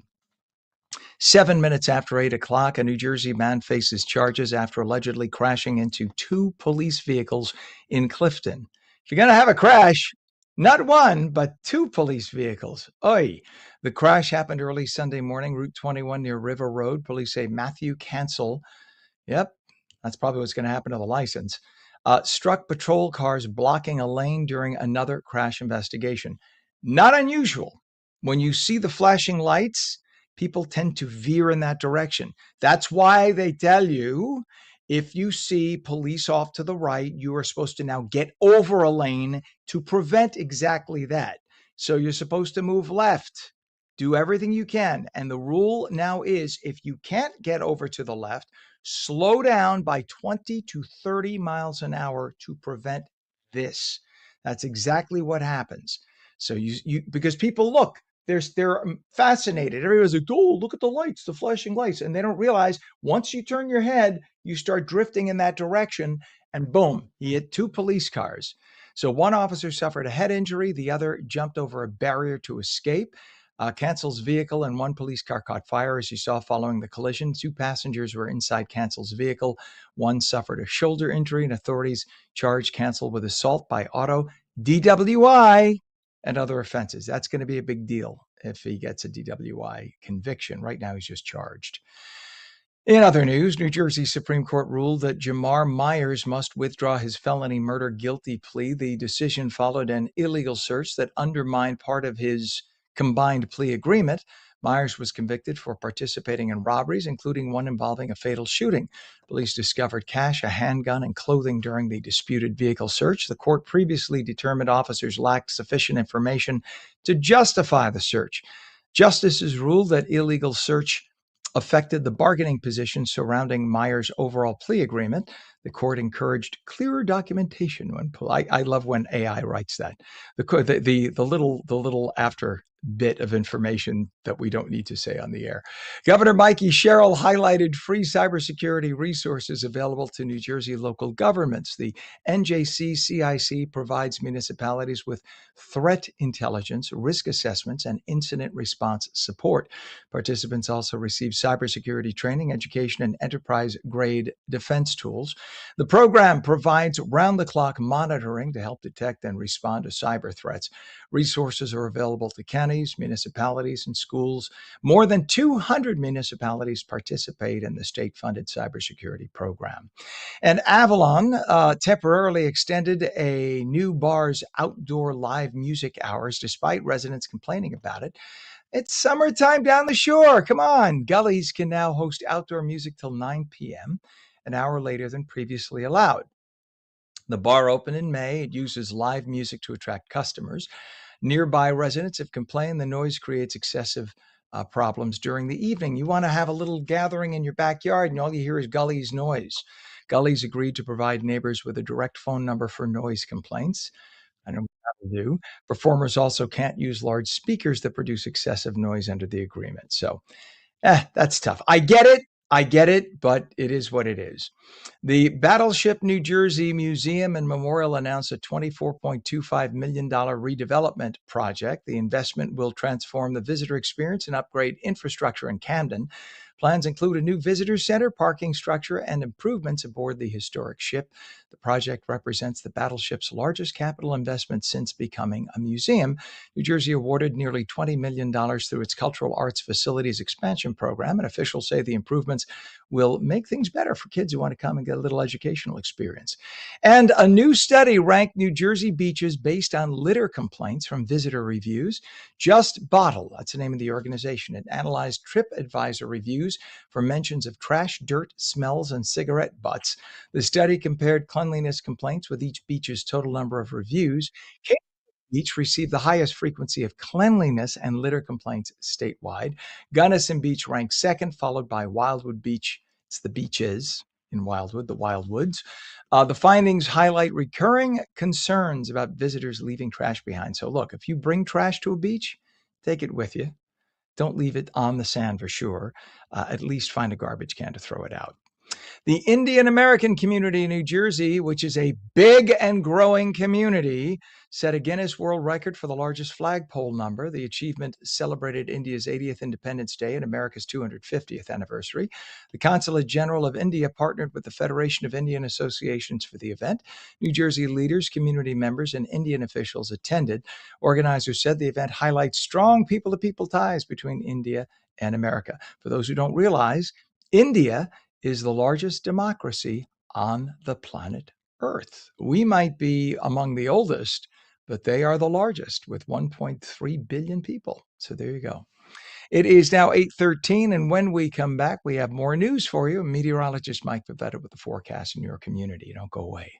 Speaker 1: 7 minutes after 8 o'clock, a New Jersey man faces charges after allegedly crashing into 2 police vehicles in Clifton. If you're going to have a crash, not 1, but 2 police vehicles. Oy. The crash happened early Sunday morning, Route 21 near River Road. Police say Matthew Cancel, yep, that's probably what's going to happen to the license, struck patrol cars blocking a lane during another crash investigation. Not unusual. When you see the flashing lights, people tend to veer in that direction. That's why they tell you if you see police off to the right, you are supposed to now get over a lane to prevent exactly that. So you're supposed to move left, do everything you can. And the rule now is if you can't get over to the left, slow down by 20 to 30 miles an hour to prevent this. That's exactly what happens. So you because people look, they're fascinated. Everybody's like, oh, look at the lights, the flashing lights. And they don't realize once you turn your head, you start drifting in that direction and boom, he hit 2 police cars. So one officer suffered a head injury. The other jumped over a barrier to escape. Cancel's vehicle and 1 police car caught fire, as you saw following the collision. 2 passengers were inside Cancel's vehicle. 1 suffered a shoulder injury, and authorities charged Cancel with assault by auto, DWI, and other offenses. That's going to be a big deal if he gets a DWI conviction. Right now, he's just charged. In other news, New Jersey Supreme Court ruled that Jamar Myers must withdraw his felony murder guilty plea. The decision followed an illegal search that undermined part of his combined plea agreement. Myers was convicted for participating in robberies, including one involving a fatal shooting. Police discovered cash, a handgun, and clothing during the disputed vehicle search. The court previously determined officers lacked sufficient information to justify the search. Justices ruled that illegal search affected the bargaining position surrounding Myers' overall plea agreement. The court encouraged clearer documentation when I love when AI writes that. The little after bit of information that we don't need to say on the air. Governor Mikey Sherrill highlighted free cybersecurity resources available to New Jersey local governments. The NJC CIC provides municipalities with threat intelligence, risk assessments, and incident response support. Participants also receive cybersecurity training, education, and enterprise-grade defense tools. The program provides round-the-clock monitoring to help detect and respond to cyber threats. Resources are available to counties, municipalities, and schools. More than 200 municipalities participate in the state-funded cybersecurity program. And Avalon temporarily extended a new bar's outdoor live music hours despite residents complaining about it. It's summertime down the shore. Come on. Gullies can now host outdoor music till 9 p.m., an hour later than previously allowed. The bar opened in May. It uses live music to attract customers. Nearby residents have complained the noise creates excessive problems during the evening. You want to have a little gathering in your backyard, and all you hear is Gullies noise. Gullies agreed to provide neighbors with a direct phone number for noise complaints. I don't know what to do. Performers also can't use large speakers that produce excessive noise under the agreement. So, that's tough. I get it, but it is what it is. The Battleship New Jersey Museum and Memorial announced a $24.25 million redevelopment project. The investment will transform the visitor experience and upgrade infrastructure in Camden. Plans include a new visitor center, parking structure, and improvements aboard the historic ship. The project represents the battleship's largest capital investment since becoming a museum. New Jersey awarded nearly $20 million through its Cultural Arts Facilities Expansion Program, and officials say the improvements will make things better for kids who want to come and get a little educational experience. And a new study ranked New Jersey beaches based on litter complaints from visitor reviews. Just Bottle, that's the name of the organization. It analyzed TripAdvisor reviews for mentions of trash, dirt, smells, and cigarette butts. The study compared cleanliness complaints with each beach's total number of reviews. Cape Beach received the highest frequency of cleanliness and litter complaints statewide. Gunnison Beach ranked second, followed by Wildwood Beach. It's the beaches in Wildwood, the Wildwoods. The findings highlight recurring concerns about visitors leaving trash behind. So look, if you bring trash to a beach, take it with you. Don't leave it on the sand for sure. At least find a garbage can to throw it out. The Indian American community in New Jersey, which is a big and growing community, set a Guinness World Record for the largest flagpole number. The achievement celebrated India's 80th Independence Day and America's 250th anniversary. The Consulate General of India partnered with the Federation of Indian Associations for the event. New Jersey leaders, community members, and Indian officials attended. Organizers said the event highlights strong people-to-people ties between India and America. For those who don't realize, India is the largest democracy on the planet Earth. We might be among the oldest, but they are the largest with 1.3 billion people. So there you go. It is now 8:13, and when we come back, we have more news for you. Meteorologist Mike Favetta with the forecast in your community. Don't go away.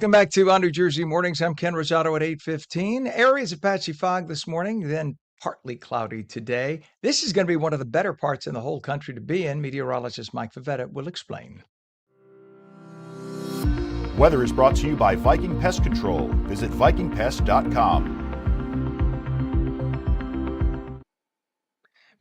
Speaker 1: Welcome back to On New Jersey Mornings. I'm Ken Rosato at 8:15. Areas of patchy fog this morning, then partly cloudy today. This is going to be one of the better parts in the whole country to be in. Meteorologist Mike Favetta will explain.
Speaker 2: Weather is brought to you by Viking Pest Control. Visit vikingpest.com.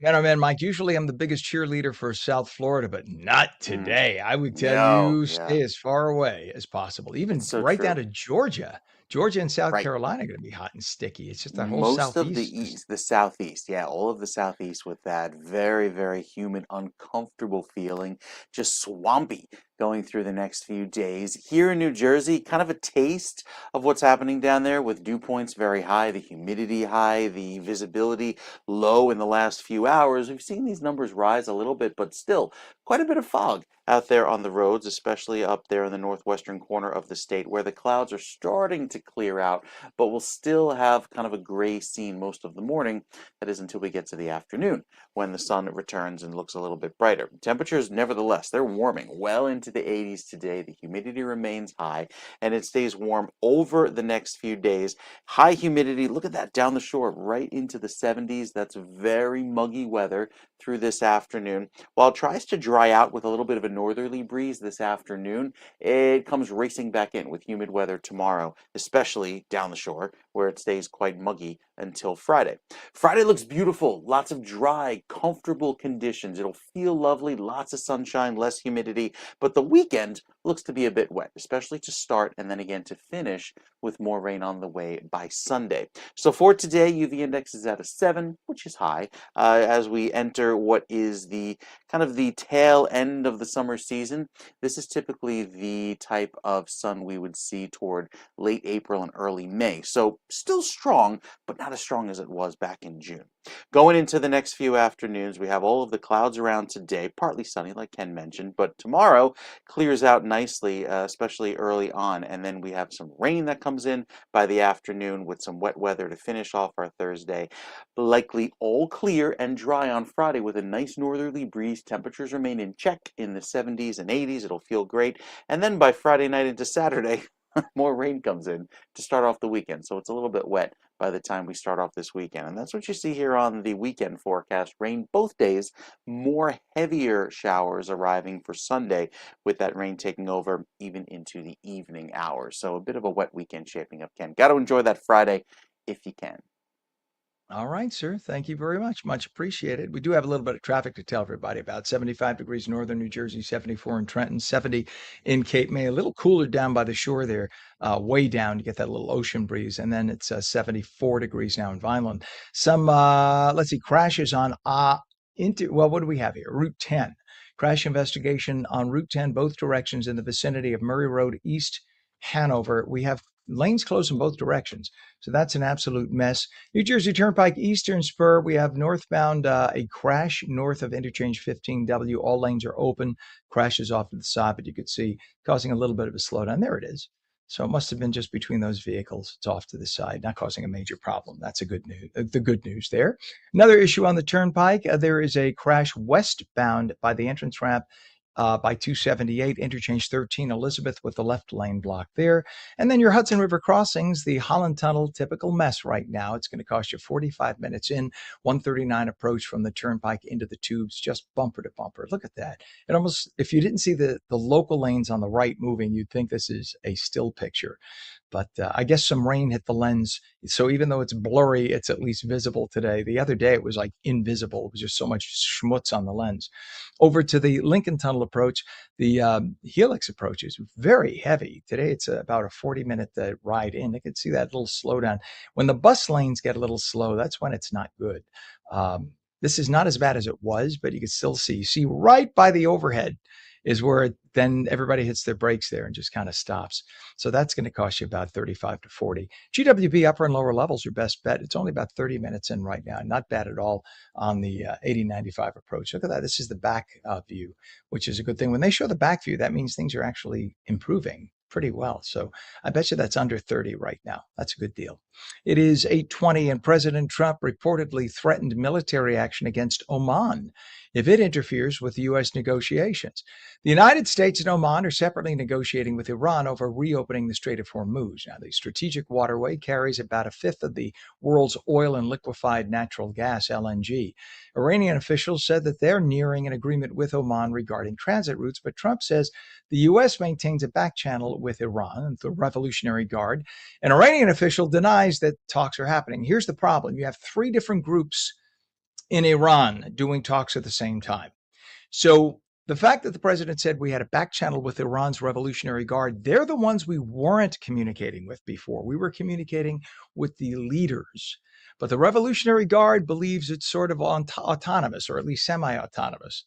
Speaker 1: Man, Mike, usually I'm the biggest cheerleader for South Florida, but not today. I would tell
Speaker 3: No,
Speaker 1: you
Speaker 3: yeah,
Speaker 1: stay as far away as possible, even
Speaker 3: it's so
Speaker 1: right down
Speaker 3: true.
Speaker 1: to Georgia. Georgia and South
Speaker 3: Right.
Speaker 1: Carolina are going to be hot and sticky. It's just that whole
Speaker 3: Most of
Speaker 1: southeast.
Speaker 3: the southeast, yeah, all of the southeast with that very, very humid, uncomfortable feeling, just swampy going through the next few days. Here in New Jersey, kind of a taste of what's happening down there with dew points very high, the humidity high, the visibility low in the last few hours. We've seen these numbers rise a little bit, but still quite a bit of fog out there on the roads, especially up there in the northwestern corner of the state where the clouds are starting to clear out, but we'll still have kind of a gray scene most of the morning. That is until we get to the afternoon when the sun returns and looks a little bit brighter. Temperatures, nevertheless, they're warming well into the 80s today. The humidity remains high and it stays warm over the next few days. High humidity, look at that down the shore, right into the 70s. That's very muggy weather through this afternoon. While it tries to dry out with a little bit of a northerly breeze this afternoon, it comes racing back in with humid weather tomorrow, especially down the shore where it stays quite muggy until Friday. Friday looks beautiful, lots of dry, comfortable conditions. It'll feel lovely, lots of sunshine, less humidity, but the weekend looks to be a bit wet, especially to start and then again to finish with more rain on the way by Sunday. So for today, UV index is at a 7, which is high, as we enter what is the kind of the tail end of the summer season. This is typically the type of sun we would see toward late April and early May. So still strong, but not as strong as it was back in June. Going into the next few afternoons, we have all of the clouds around today, partly sunny, like Ken mentioned, but tomorrow clears out nicely, especially early on, and then we have some rain that comes in by the afternoon with some wet weather to finish off our Thursday. Likely all clear and dry on Friday with a nice northerly breeze. Temperatures remain in check in the 70s and 80s. It'll feel great. And then by Friday night into Saturday, more rain comes in to start off the weekend. So it's a little bit wet by the time we start off this weekend. And that's what you see here on the weekend forecast. Rain both days, more heavier showers arriving for Sunday with that rain taking over even into the evening hours. So a bit of a wet weekend shaping up, Ken. Got to enjoy that Friday if you can.
Speaker 1: All right, sir. Thank you very much. Much appreciated. We do have a little bit of traffic to tell everybody about. 75 degrees northern New Jersey, 74 in Trenton, 70 in Cape May. A little cooler down by the shore there, way down. You get that little ocean breeze. And then it's 74 degrees now in Vineland. Some, let's see, crashes on well, what do we have here? Route 10. Crash investigation on Route 10, both directions in the vicinity of Murray Road, East Hanover. We have lanes closed in both directions. So that's an absolute mess. New Jersey Turnpike Eastern Spur, we have northbound a crash north of interchange 15W. All lanes are open. Crashes off to the side, but you could see causing a little bit of a slowdown. There it is. So it must have been just between those vehicles. It's off to the side, not causing a major problem. That's a good news. The good news there. Another issue on the Turnpike. There is a crash westbound by the entrance ramp by 278, interchange 13 Elizabeth with the left lane blocked there. And then your Hudson River crossings, the Holland Tunnel, typical mess right now. It's going to cost you 45 minutes in, 139 approach from the Turnpike into the tubes, just bumper to bumper. Look at that. It almost, if you didn't see the local lanes on the right moving, you'd think this is a still picture. But I guess some rain hit the lens. So even though it's blurry, it's at least visible today. The other day, it was like invisible. It was just so much schmutz on the lens. Over to the Lincoln Tunnel approach, the Helix approach is very heavy. Today, it's about a 40-minute ride in. You can see that little slowdown. When the bus lanes get a little slow, that's when it's not good. This is not as bad as it was, but you can still see. You see right by the overhead is where then everybody hits their brakes there and just kind of stops. So that's going to cost you about 35 to 40. GWB upper and lower levels, your best bet. It's only about 30 minutes in right now. Not bad at all on the 8095 approach. Look at that. This is the back view, which is a good thing. When they show the back view, that means things are actually improving. pretty well. So I bet you that's under 30 right now. That's a good deal. It is 8:20, and President Trump reportedly threatened military action against Oman if it interferes with U.S. negotiations. The United States and Oman are separately negotiating with Iran over reopening the Strait of Hormuz. Now, the strategic waterway carries about a fifth of the world's oil and liquefied natural gas, LNG. Iranian officials said that they're nearing an agreement with Oman regarding transit routes, but Trump says the U.S. maintains a back channel with Iran and the Revolutionary Guard. An Iranian official denies that talks are happening. Here's the problem. You have three different groups in Iran doing talks at the same time. So the fact that the president said we had a back channel with Iran's Revolutionary Guard, they're the ones we weren't communicating with before. We were communicating with the leaders. But the Revolutionary Guard believes it's sort of autonomous, or at least semi-autonomous.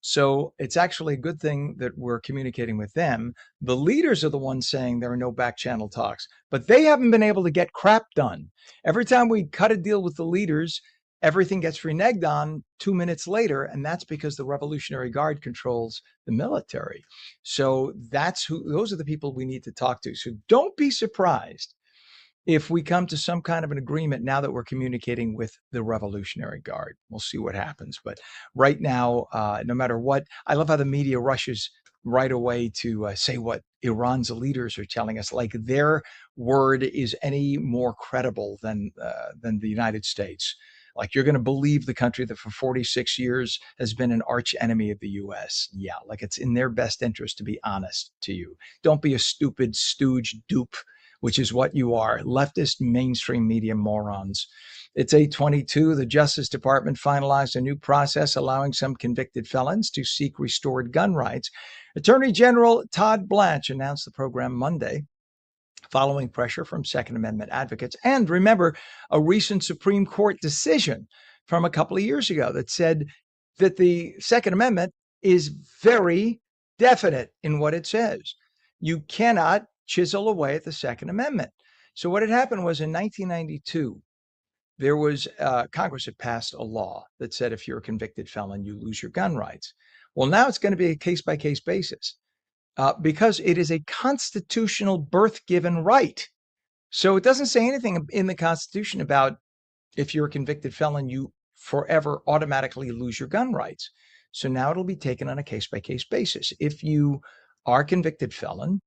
Speaker 1: So it's actually a good thing that we're communicating with them. The leaders are the ones saying there are no back channel talks, but they haven't been able to get crap done. Every time we cut a deal with the leaders, everything gets reneged on 2 minutes later, and that's because the Revolutionary Guard controls the military. So those are the people we need to talk to. So don't be surprised if we come to some kind of an agreement now that we're communicating with the Revolutionary Guard. We'll see what happens. But right now, no matter what, I love how the media rushes right away to say what Iran's leaders are telling us, like their word is any more credible than the United States. Like you're going to believe the country that for 46 years has been an arch enemy of the U.S. Yeah, like it's in their best interest to be honest to you. Don't be a stupid stooge dupe, which is what you are, leftist mainstream media morons. It's 8:22. The Justice Department finalized a new process allowing some convicted felons to seek restored gun rights. Attorney General Todd Blanche announced the program Monday, following pressure from Second Amendment advocates. And remember, a recent Supreme Court decision from a couple of years ago that said that the Second Amendment is very definite in what it says. You cannot chisel away at the Second Amendment. So what had happened was in 1992, there was Congress had passed a law that said if you're a convicted felon, you lose your gun rights. Well, now it's going to be a case-by-case basis because it is a constitutional birth-given right. So it doesn't say anything in the Constitution about if you're a convicted felon, you forever automatically lose your gun rights. So now it'll be taken on a case-by-case basis. If you are a convicted felon,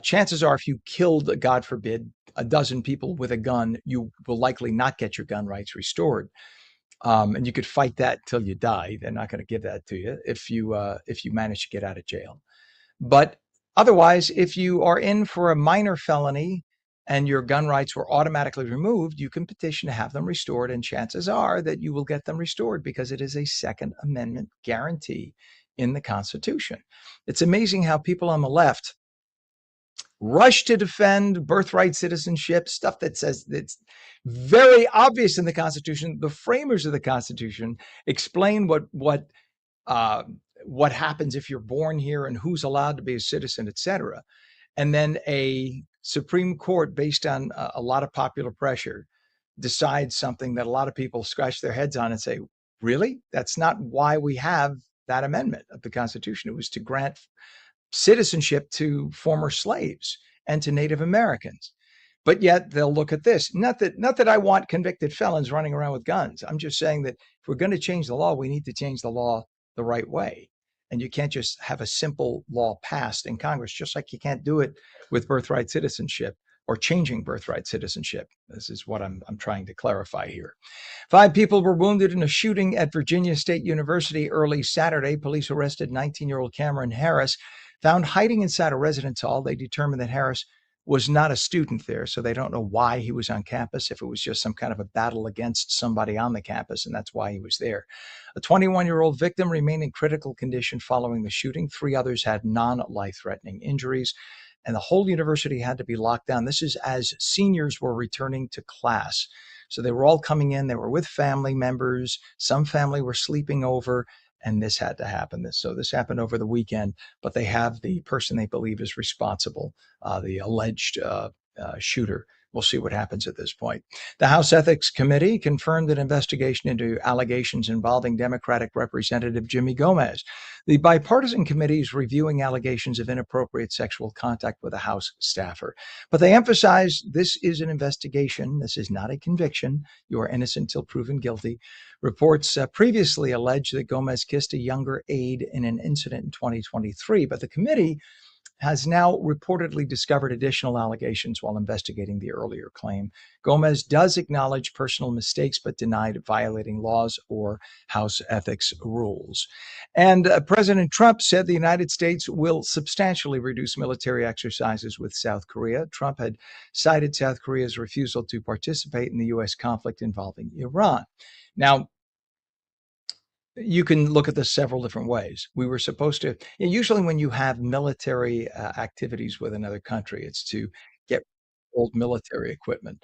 Speaker 1: chances are if you killed, God forbid, a dozen people with a gun, you will likely not get your gun rights restored. And you could fight that till you die. They're not going to give that to you if you manage to get out of jail. But otherwise, if you are in for a minor felony and your gun rights were automatically removed, you can petition to have them restored. And chances are that you will get them restored because it is a Second Amendment guarantee in the Constitution. It's amazing how people on the left rush to defend birthright citizenship, stuff that says that's very obvious in the Constitution. The framers of the Constitution explain what happens if you're born here and who's allowed to be a citizen, et cetera. And then a Supreme Court, based on a lot of popular pressure, decides something that a lot of people scratch their heads on and say, really? That's not why we have that amendment of the Constitution. It was to grant citizenship to former slaves and to Native Americans. But yet they'll look at this. Not that I want convicted felons running around with guns. I'm just saying that if we're going to change the law, we need to change the law the right way. And you can't just have a simple law passed in Congress, just like you can't do it with birthright citizenship or changing birthright citizenship. This is what I'm trying to clarify here. 5 people were wounded in a shooting at Virginia State University early Saturday. Police arrested 19-year-old Cameron Harris, found hiding inside a residence hall. They determined that Harris was not a student there, so they don't know why he was on campus, if it was just some kind of a battle against somebody on the campus, and that's why he was there. A 21-year-old victim remained in critical condition following the shooting. 3 others had non-life-threatening injuries, and the whole university had to be locked down. This is as seniors were returning to class. So they were all coming in. They were with family members. Some family were sleeping over, and this had to happen. So this happened over the weekend, but they have the person they believe is responsible, the alleged shooter, we'll see what happens at this point. The House Ethics Committee confirmed an investigation into allegations involving Democratic Representative Jimmy Gomez. The bipartisan committee is reviewing allegations of inappropriate sexual contact with a House staffer. But they emphasize this is an investigation. This is not a conviction. You are innocent until proven guilty. Reports previously alleged that Gomez kissed a younger aide in an incident in 2023, but the committee has now reportedly discovered additional allegations while investigating the earlier claim. Gomez does acknowledge personal mistakes, but denied violating laws or House ethics rules. And President Trump said the United States will substantially reduce military exercises with South Korea. Trump had cited South Korea's refusal to participate in the U.S. conflict involving Iran. Now, you can look at this several different ways. We were supposed to, usually when you have military activities with another country, it's to get old military equipment.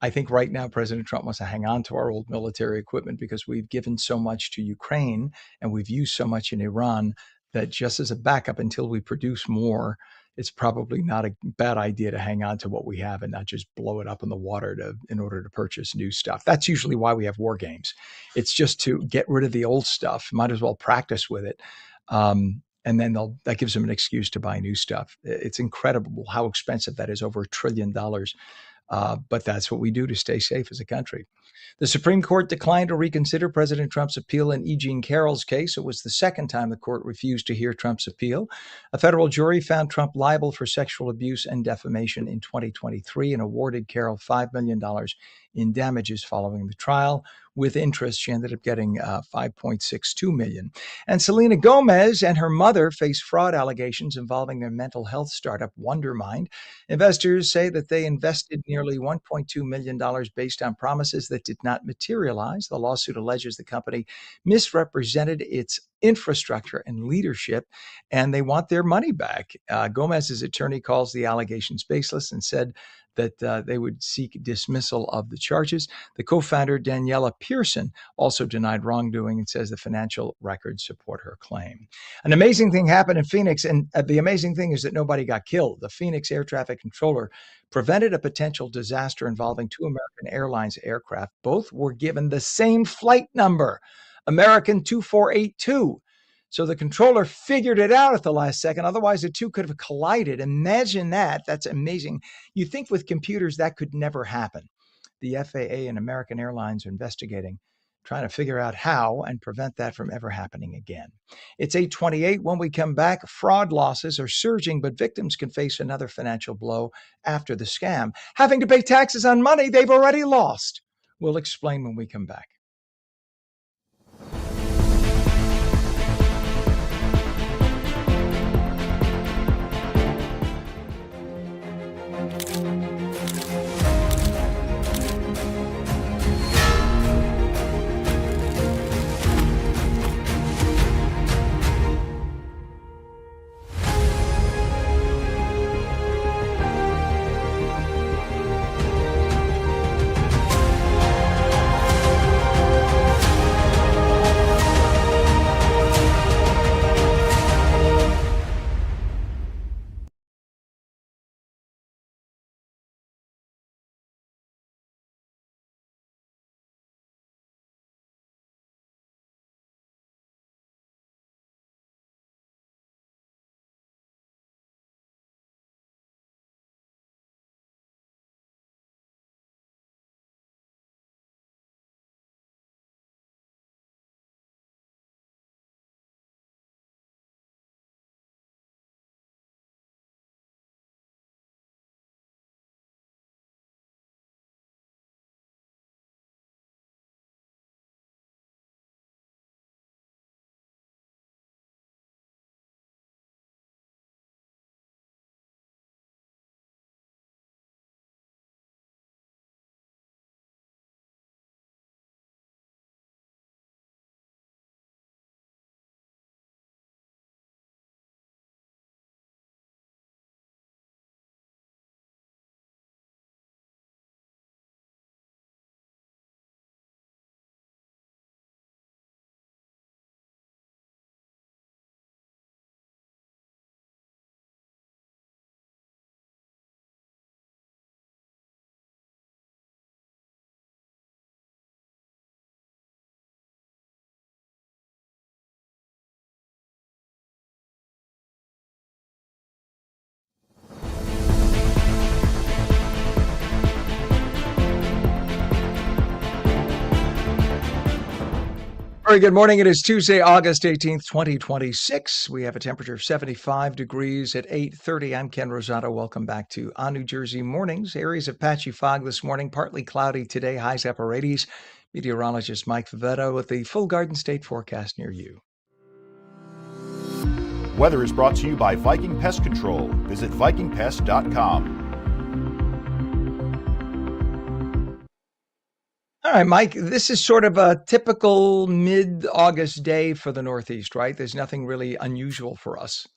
Speaker 1: I think right now President Trump wants to hang on to our old military equipment because we've given so much to Ukraine and we've used so much in Iran that just as a backup until we produce more, it's probably not a bad idea to hang on to what we have and not just blow it up in the water in order to purchase new stuff. That's usually why we have war games. It's just to get rid of the old stuff. Might as well practice with it. And then that gives them an excuse to buy new stuff. It's incredible how expensive that is, over $1 trillion. But that's what we do to stay safe as a country. The Supreme Court declined to reconsider President Trump's appeal in E. Jean Carroll's case. It was the second time the court refused to hear Trump's appeal. A federal jury found Trump liable for sexual abuse and defamation in 2023 and awarded Carroll $5 million in damages following the trial. With interest, she ended up getting $5.62 million. And Selena Gomez and her mother face fraud allegations involving their mental health startup, Wondermind. Investors say that they invested nearly $1.2 million based on promises that did not materialize. The lawsuit alleges the company misrepresented its infrastructure and leadership, and they want their money back. Gomez's attorney calls the allegations baseless and said that they would seek dismissal of the charges. The co-founder, Daniela Pearson, also denied wrongdoing and says the financial records support her claim. An amazing thing happened in Phoenix, and the amazing thing is that nobody got killed. The Phoenix air traffic controller prevented a potential disaster involving two American Airlines aircraft. Both were given the same flight number, American 2482. So the controller figured it out at the last second. Otherwise, the two could have collided. Imagine that. That's amazing. You think with computers that could never happen. The FAA and American Airlines are investigating, trying to figure out how and prevent that from ever happening again. It's 8:28. When we come back, fraud losses are surging, but victims can face another financial blow after the scam, having to pay taxes on money they've already lost. We'll explain when we come back. Very good morning. It is Tuesday, August 18th, 2026. We have a temperature of 75 degrees at 8:30. I'm Ken Rosato. Welcome back to On New Jersey Mornings. Areas of patchy fog this morning, partly cloudy today, highs upper 80s. Meteorologist Mike Favetta with the full Garden State forecast near you.
Speaker 2: Weather is brought to you by Viking Pest Control. Visit vikingpest.com.
Speaker 1: All right, Mike, this is sort of a typical mid-August day for the Northeast, right? There's nothing really unusual for us.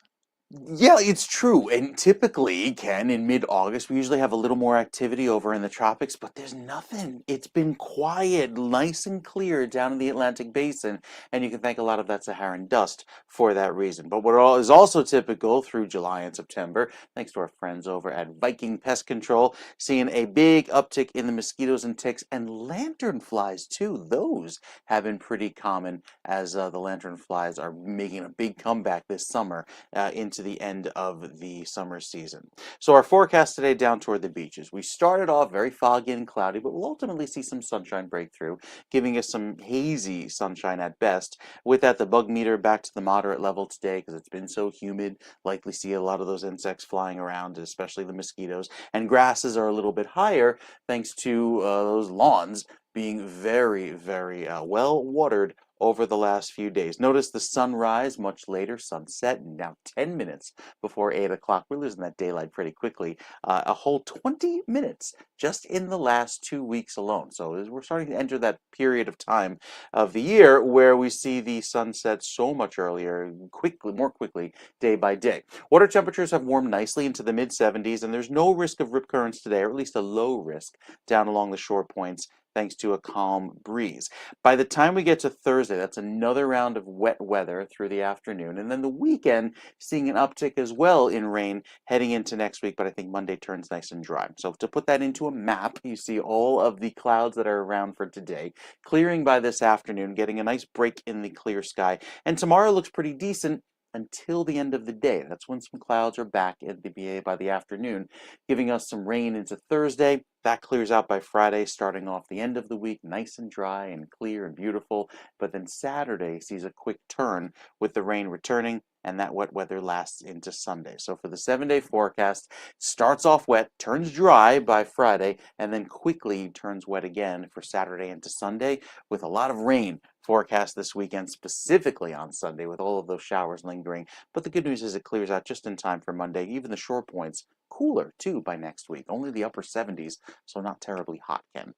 Speaker 3: Yeah, it's true. And typically, Ken, in mid-August, we usually have a little more activity over in the tropics, but there's nothing. It's been quiet, nice and clear down in the Atlantic Basin, and you can thank a lot of that Saharan dust for that reason. But what is also typical through July and September, thanks to our friends over at Viking Pest Control, seeing a big uptick in the mosquitoes and ticks and lanternflies too. Those have been pretty common as the lanternflies are making a big comeback this summer into the end of the summer season. So our forecast today down toward the beaches. We started off very foggy and cloudy, but we'll ultimately see some sunshine break through, giving us some hazy sunshine at best. With that, the bug meter back to the moderate level today because it's been so humid. Likely see a lot of those insects flying around, especially the mosquitoes. And grasses are a little bit higher thanks to those lawns being very, very well watered over the last few days. Notice the sunrise much later, sunset now 10 minutes before 8 o'clock. We're losing that daylight pretty quickly. A whole 20 minutes just in the last 2 weeks alone. So we're starting to enter that period of time of the year where we see the sunset so much earlier, more quickly, day by day. Water temperatures have warmed nicely into the mid 70s, and there's no risk of rip currents today, or at least a low risk down along the shore points, thanks to a calm breeze. By the time we get to Thursday, that's another round of wet weather through the afternoon. And then the weekend, seeing an uptick as well in rain heading into next week, but I think Monday turns nice and dry. So to put that into a map, you see all of the clouds that are around for today, clearing by this afternoon, getting a nice break in the clear sky. And tomorrow looks pretty decent until the end of the day. That's when some clouds are back at the BA by the afternoon, giving us some rain into Thursday. That clears out by Friday, starting off the end of the week, nice and dry and clear and beautiful. But then Saturday sees a quick turn with the rain returning, and that wet weather lasts into Sunday. So for the 7-day forecast, starts off wet, turns dry by Friday, and then quickly turns wet again for Saturday into Sunday, with a lot of rain forecast this weekend, specifically on Sunday, with all of those showers lingering. But the good news is it clears out just in time for Monday. Even the shore points cooler too by next week, only the upper 70s, so not terribly hot, Ken.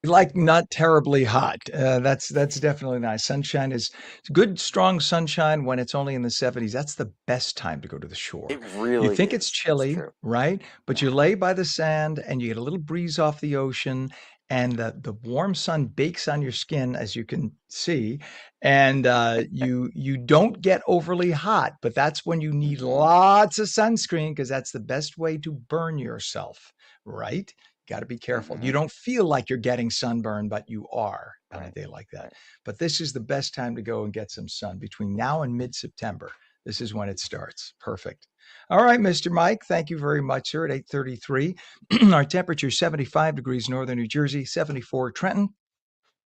Speaker 1: Like not terribly hot. That's definitely nice. Sunshine is good, strong sunshine when it's only in the 70s. That's the best time to go to the shore.
Speaker 3: It
Speaker 1: You
Speaker 3: really
Speaker 1: think it's
Speaker 3: is. It's
Speaker 1: chilly,
Speaker 3: true.
Speaker 1: right? But
Speaker 3: Yeah.
Speaker 1: you lay by the sand and you get a little breeze off the ocean, and the warm sun bakes on your skin, as you can see, and you don't get overly hot. But that's when you need
Speaker 3: Hmm.
Speaker 1: lots of sunscreen because that's the best way to burn yourself, right? Got to be careful. You
Speaker 3: Hmm.
Speaker 1: don't feel like you're getting sunburn, but you are on a
Speaker 3: Right.
Speaker 1: day like that.
Speaker 3: Right.
Speaker 1: But this is the best time to go and get some sun between now and mid-September. This is when it starts. Perfect. All right, Mr. Mike, thank you very much, sir. At 8:33, our temperature is 75 degrees northern New Jersey, 74 Trenton,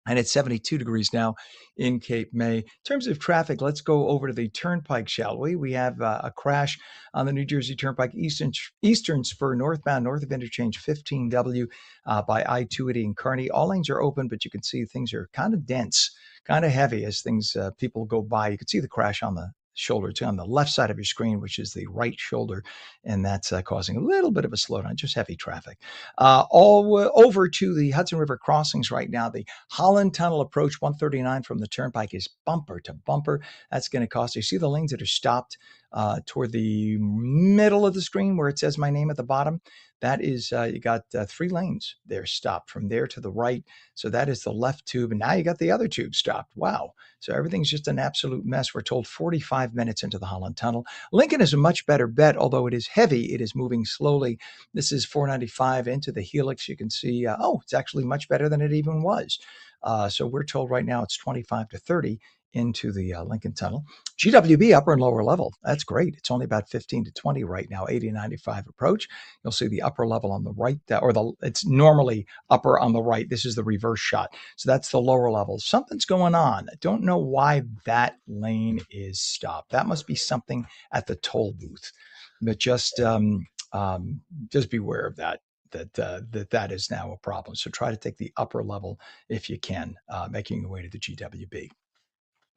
Speaker 1: and it's 72 degrees now in Cape May. In terms of traffic, let's go over to the Turnpike, shall we? We have a crash on the New Jersey Turnpike Eastern Spur northbound, north of interchange 15W by I-280 in Kearney. All lanes are open, but you can see things are kind of dense, kind of heavy as people go by. You can see the crash on the shoulder. It's on the left side of your screen, which is the right shoulder, and that's causing a little bit of a slowdown, just heavy traffic. All over to the Hudson River crossings right now. The Holland Tunnel approach 139 from the Turnpike is bumper to bumper. That's going to cost you. See the lanes that are stopped toward the middle of the screen where it says my name at the bottom? That is, you got 3 lanes there stopped from there to the right. So that is the left tube. And now you got the other tube stopped. Wow. So everything's just an absolute mess. We're told 45 minutes into the Holland Tunnel. Lincoln is a much better bet, although it is heavy. It is moving slowly. This is 495 into the Helix. You can see, it's actually much better than it even was. So we're told right now it's 25 to 30 into the Lincoln Tunnel. GWB upper and lower level. That's great. It's only about 15 to 20 right now, 80-95 approach. You'll see the upper level on the right, it's normally upper on the right. This is the reverse shot. So that's the lower level. Something's going on. I don't know why that lane is stopped. That must be something at the toll booth. But just beware of that. That is now a problem. So try to take the upper level if you can, making your way to the GWB.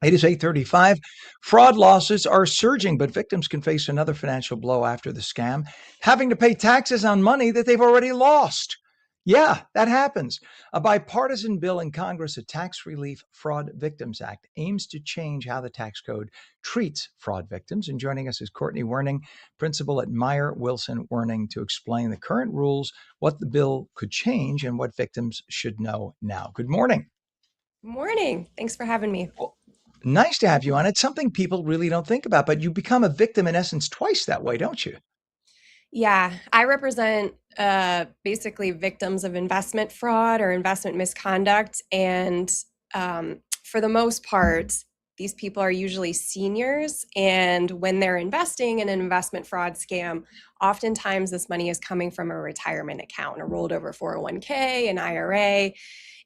Speaker 1: It is 8:35. Fraud losses are surging, but victims can face another financial blow after the scam, having to pay taxes on money that they've already lost. Yeah, that happens. A bipartisan bill in Congress, a Tax Relief Fraud Victims Act, aims to change how the tax code treats fraud victims. And joining us is Courtney Werning, principal at Meyer Wilson Werning, to explain the current rules, what the bill could change, and what victims should know now. Good morning.
Speaker 6: Morning. Thanks for having me.
Speaker 1: Well, nice to have you on. It's something people really don't think about, but you become a victim in essence twice that way, don't you?
Speaker 6: Yeah, I represent basically victims of investment fraud or investment misconduct. And for the most part, these people are usually seniors. And when they're investing in an investment fraud scam, oftentimes this money is coming from a retirement account, a rolled over 401k, an IRA.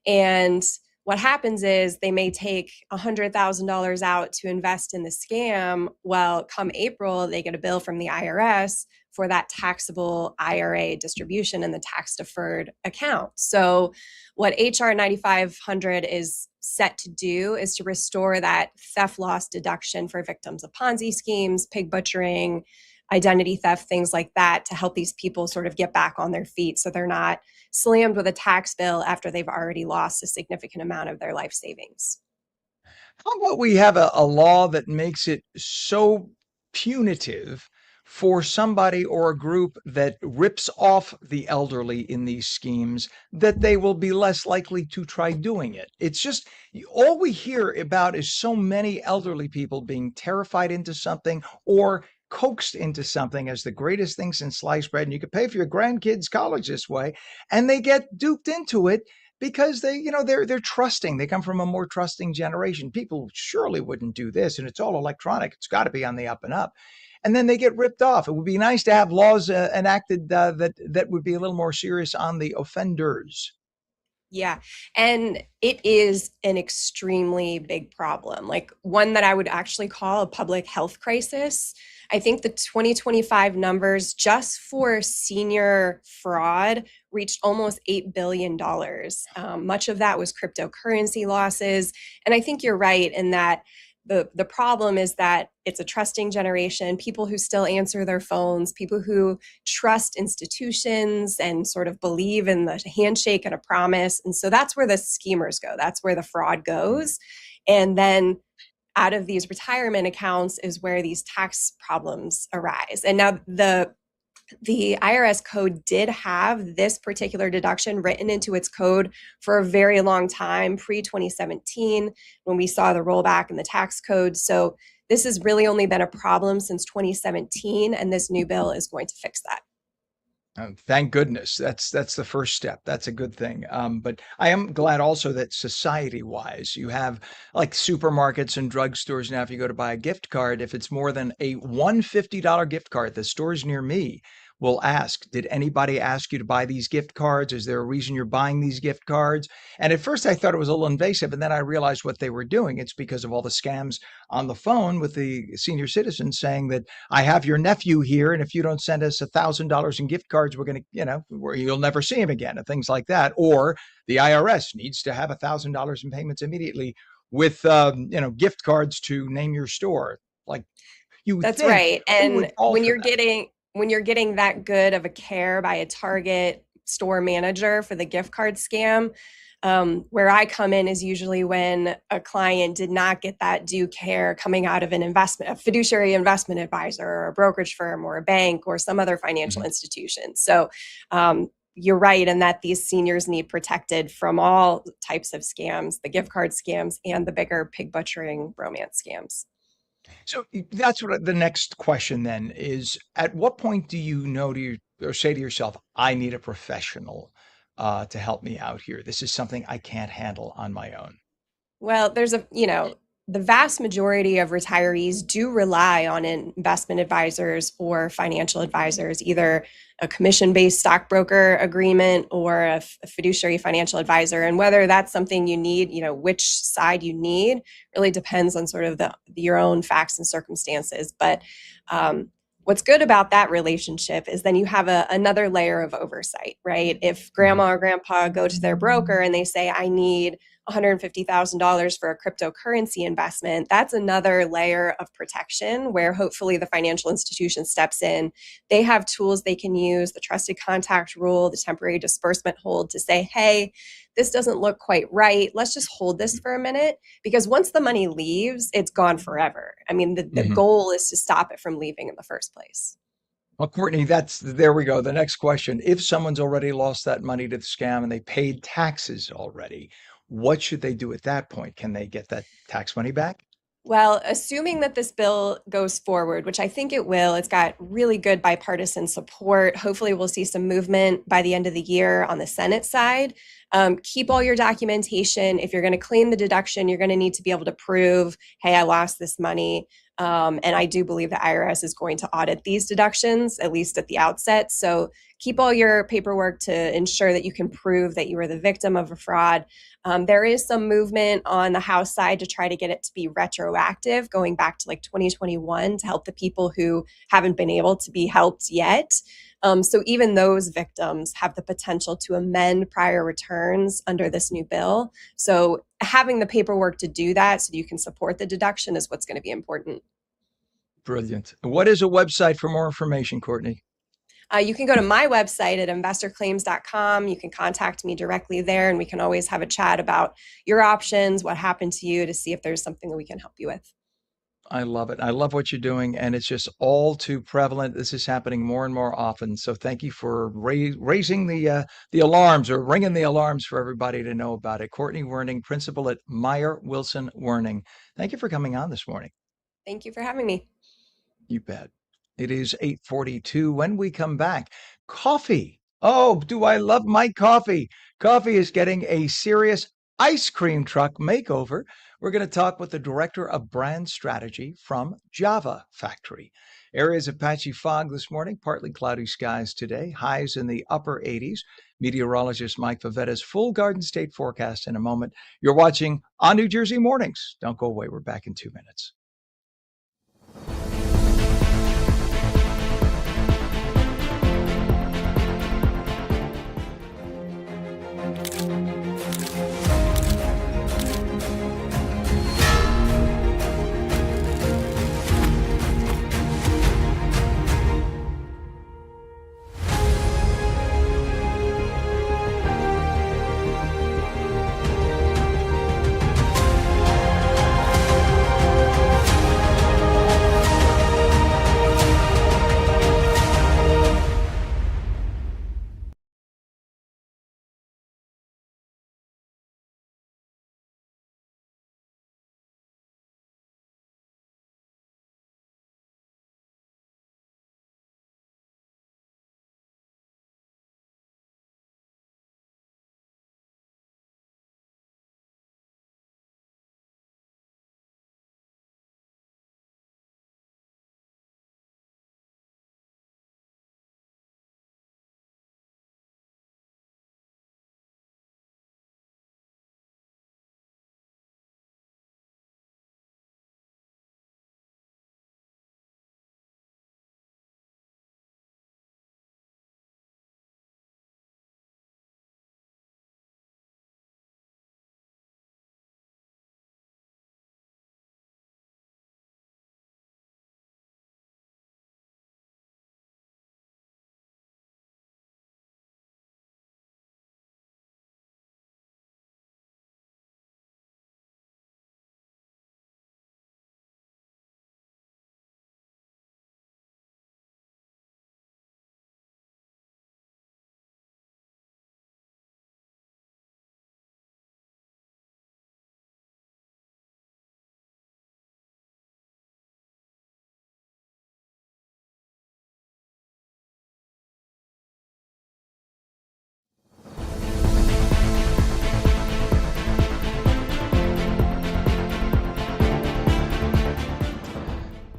Speaker 6: And what happens is they may take $100,000 out to invest in the scam. Well, come April, they get a bill from the IRS for that taxable IRA distribution in the tax deferred account. So what HR 9500 is set to do is to restore that theft loss deduction for victims of Ponzi schemes, pig butchering, identity theft, things like that, to help these people sort of get back on their feet so they're not slammed with a tax bill after they've already lost a significant amount of their life savings.
Speaker 1: How about we have a law that makes it so punitive for somebody or a group that rips off the elderly in these schemes that they will be less likely to try doing it? It's just all we hear about is so many elderly people being terrified into something or coaxed into something as the greatest thing since sliced bread. And you could pay for your grandkids' college this way, and they get duped into it because they're trusting. They come from a more trusting generation. People surely wouldn't do this, and it's all electronic. It's got to be on the up and up. And then they get ripped off. It would be nice to have laws enacted that would be a little more serious on the offenders.
Speaker 6: Yeah. And it is an extremely big problem, like one that I would actually call a public health crisis. I think the 2025 numbers just for senior fraud reached almost $8 billion. Much of that was cryptocurrency losses. And I think you're right in that the problem is that it's a trusting generation, people who still answer their phones, people who trust institutions and sort of believe in the handshake and a promise. And so that's where the schemers go. That's where the fraud goes. And then out of these retirement accounts is where these tax problems arise. And now the IRS code did have this particular deduction written into its code for a very long time, pre-2017, when we saw the rollback in the tax code. So this has really only been a problem since 2017, and this new bill is going to fix that.
Speaker 1: Thank goodness. That's the first step. That's a good thing. But I am glad also that society-wise, you have like supermarkets and drugstores now. If you go to buy a gift card, if it's more than a $150 gift card, the stores near me will ask, did anybody ask you to buy these gift cards? Is there a reason you're buying these gift cards? And at first I thought it was a little invasive, and then I realized what they were doing. It's because of all the scams on the phone with the senior citizens saying that I have your nephew here, and if you don't send us $1,000 in gift cards, we're going to, you'll never see him again, and things like that. Or the IRS needs to have $1,000 in payments immediately with, gift cards to name your store. Like you would
Speaker 6: That's
Speaker 1: think,
Speaker 6: right. And when you're
Speaker 1: that?
Speaker 6: getting that good of a care by a Target store manager for the gift card scam, where I come in is usually when a client did not get that due care coming out of a fiduciary investment advisor or a brokerage firm or a bank or some other financial institution. So you're right in that these seniors need protected from all types of scams, the gift card scams and the bigger pig butchering romance scams.
Speaker 1: So that's what the next question then is. At what point do you know or say to yourself, I need a professional to help me out here? This is something I can't handle on my own.
Speaker 6: Well, there's the vast majority of retirees do rely on investment advisors or financial advisors, either a commission-based stockbroker agreement or a fiduciary financial advisor. And whether that's something you need, which side you need, really depends on sort of your own facts and circumstances. But what's good about that relationship is then you have another layer of oversight, right? If grandma or grandpa go to their broker and they say, I need $150,000 for a cryptocurrency investment, that's another layer of protection where hopefully the financial institution steps in. They have tools they can use, the trusted contact rule, the temporary disbursement hold, to say, hey, this doesn't look quite right. Let's just hold this for a minute, because once the money leaves, it's gone forever. I mean, the goal is to stop it from leaving in the first place.
Speaker 1: Well, Courtney, there we go. The next question. If someone's already lost that money to the scam and they paid taxes already, what should they do at that point? Can they get that tax money back?
Speaker 6: Well, assuming that this bill goes forward, which I think it will, it's got really good bipartisan support. Hopefully, we'll see some movement by the end of the year on the Senate side. Keep all your documentation. If you're going to claim the deduction, you're going to need to be able to prove, hey, I lost this money. And I do believe the IRS is going to audit these deductions, at least at the outset. So keep all your paperwork to ensure that you can prove that you were the victim of a fraud. There is some movement on the House side to try to get it to be retroactive, going back to like 2021, to help the people who haven't been able to be helped yet. So even those victims have the potential to amend prior returns under this new bill. So having the paperwork to do that so you can support the deduction is what's going to be important.
Speaker 1: Brilliant. What is a website for more information, Courtney?
Speaker 6: You can go to my website at investorclaims.com. You can contact me directly there, and we can always have a chat about your options, what happened to you, to see if there's something that we can help you with.
Speaker 1: I love it. I love what you're doing, and it's just all too prevalent. This is happening more and more often. So thank you for raising the alarms, or ringing the alarms for everybody to know about it. Courtney Werning, principal at Meyer Wilson Werning. Thank you for coming on this morning.
Speaker 6: Thank you for having me.
Speaker 1: You bet. It is 8:42. When we come back, coffee. Oh, do I love my coffee? Coffee is getting a serious ice cream truck makeover. We're going to talk with the director of brand strategy from Java Factory. Areas of patchy fog this morning, partly cloudy skies today, highs in the upper 80s. Meteorologist Mike Favetta's full Garden State forecast in a moment. You're watching On New Jersey Mornings. Don't go away. We're back in 2 minutes.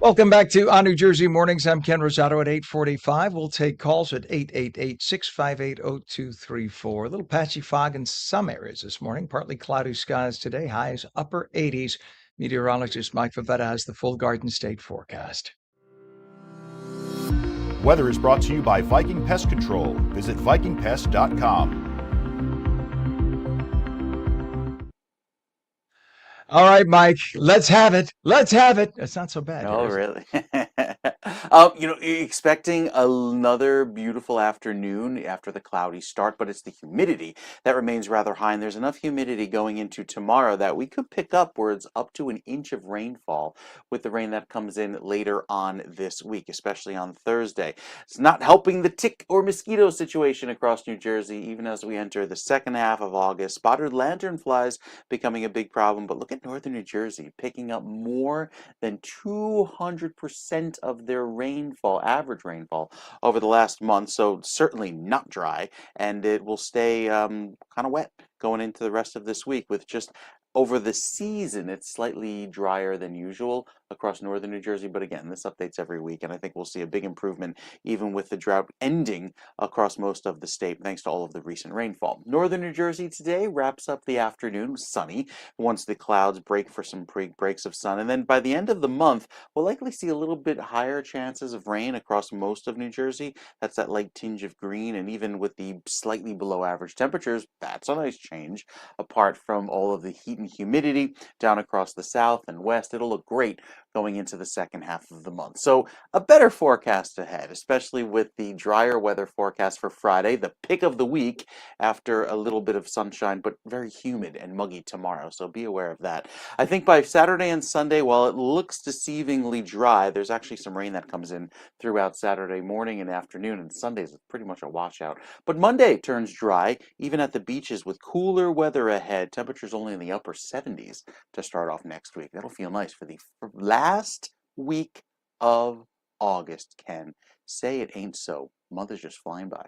Speaker 1: Welcome back to On New Jersey Mornings. I'm Ken Rosato at 8:45. We'll take calls at 888-658-0234. A little patchy fog in some areas this morning. Partly cloudy skies today. Highs upper 80s. Meteorologist Mike Favetta has the full Garden State forecast.
Speaker 2: Weather is brought to you by Viking Pest Control. Visit vikingpest.com.
Speaker 1: All right, Mike, let's have it. Let's have it. It's not so bad.
Speaker 3: Oh,
Speaker 1: Here, is it?
Speaker 3: really? Expecting another beautiful afternoon after the cloudy start, but it's the humidity that remains rather high, and there's enough humidity going into tomorrow that we could pick upwards up to an inch of rainfall with the rain that comes in later on this week, especially on Thursday. It's not helping the tick or mosquito situation across New Jersey, even as we enter the second half of August. Spotted lanternflies becoming a big problem, but look at northern New Jersey picking up more than 200% of their rainfall, average rainfall, over the last month. So certainly not dry, and it will stay kind of wet going into the rest of this week with just over the season, it's slightly drier than usual across northern New Jersey. But again, this updates every week, and I think we'll see a big improvement even with the drought ending across most of the state, thanks to all of the recent rainfall. Northern New Jersey today wraps up the afternoon sunny once the clouds break for some breaks of sun. And then by the end of the month, we'll likely see a little bit higher chances of rain across most of New Jersey. That's that light tinge of green. And even with the slightly below average temperatures, that's a nice change. Apart from all of the heat and humidity down across the south and west, it'll look great going into the second half of the month. So a better forecast ahead, especially with the drier weather forecast for Friday, the pick of the week after a little bit of sunshine, but very humid and muggy tomorrow. So be aware of that. I think by Saturday and Sunday, while it looks deceivingly dry, there's actually some rain that comes in throughout Saturday morning and afternoon, and Sundays it's pretty much a washout. But Monday turns dry, even at the beaches, with cooler weather ahead. Temperatures only in the upper 70s to start off next week. That'll feel nice for the last week of August, Ken. Say it ain't so. Month is just flying by.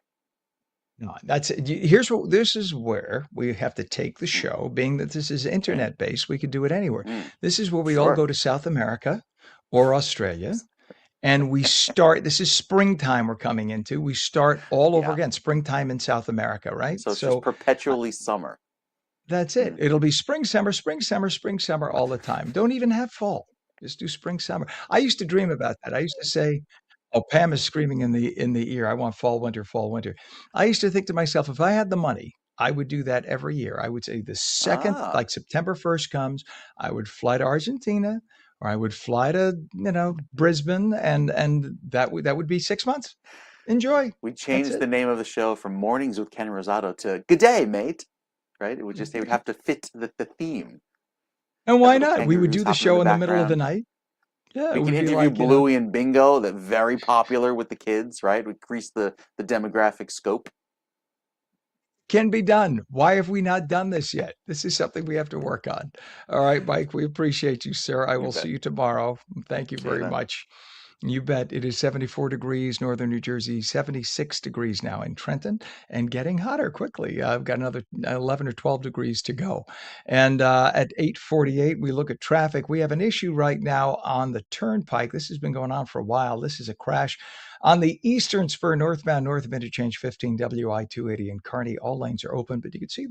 Speaker 1: No, this is where we have to take the show, being that this is internet based, we could do it anywhere. This is where we all
Speaker 3: Sure.
Speaker 1: go to South America or Australia, and we start. This is springtime we're coming into. We start all over
Speaker 3: Yeah.
Speaker 1: again, springtime in South America, right?
Speaker 3: So it's just perpetually summer.
Speaker 1: That's it. It'll be spring, summer, spring, summer, spring, summer all the time. Don't even have fall. Just do spring, summer. I used to dream about that. I used to say, "Oh, Pam is screaming in the ear. I want fall, winter, fall, winter." I used to think to myself, if I had the money, I would do that every year. I would say the second,
Speaker 3: Ah,
Speaker 1: like September 1st comes, I would fly to Argentina, or I would fly to, Brisbane, and that would be 6 months. Enjoy.
Speaker 3: we
Speaker 1: That's
Speaker 3: changed
Speaker 1: it.
Speaker 3: the name of the show from Mornings with Ken Rosato to Good Day, Mate. Right? It would just, it would have to fit the theme.
Speaker 1: And
Speaker 3: Have
Speaker 1: why
Speaker 3: little
Speaker 1: not? We would
Speaker 3: kangaroos
Speaker 1: do the
Speaker 3: hopping
Speaker 1: show in the middle of the
Speaker 3: background.
Speaker 1: night. Yeah, it
Speaker 3: We can
Speaker 1: would be
Speaker 3: interview
Speaker 1: like,
Speaker 3: Bluey and Bingo, that very popular with the kids, right? We increase the demographic scope.
Speaker 1: can be done. Why have we not done this yet? This is something we have to work on. All right, Mike, we appreciate you, sir. I
Speaker 3: You
Speaker 1: will see
Speaker 3: bet.
Speaker 1: you tomorrow. Thank you
Speaker 3: See you
Speaker 1: very
Speaker 3: then.
Speaker 1: much. You bet. It is 74 degrees, northern New Jersey, 76 degrees now in Trenton, and getting hotter quickly. I've got another 11 or 12 degrees to go. And at 8:48, we look at traffic. We have an issue right now on the Turnpike. This has been going on for a while. This is a crash on the eastern spur, northbound, north of interchange 15 WI 280 in Kearney. All lanes are open, but you can see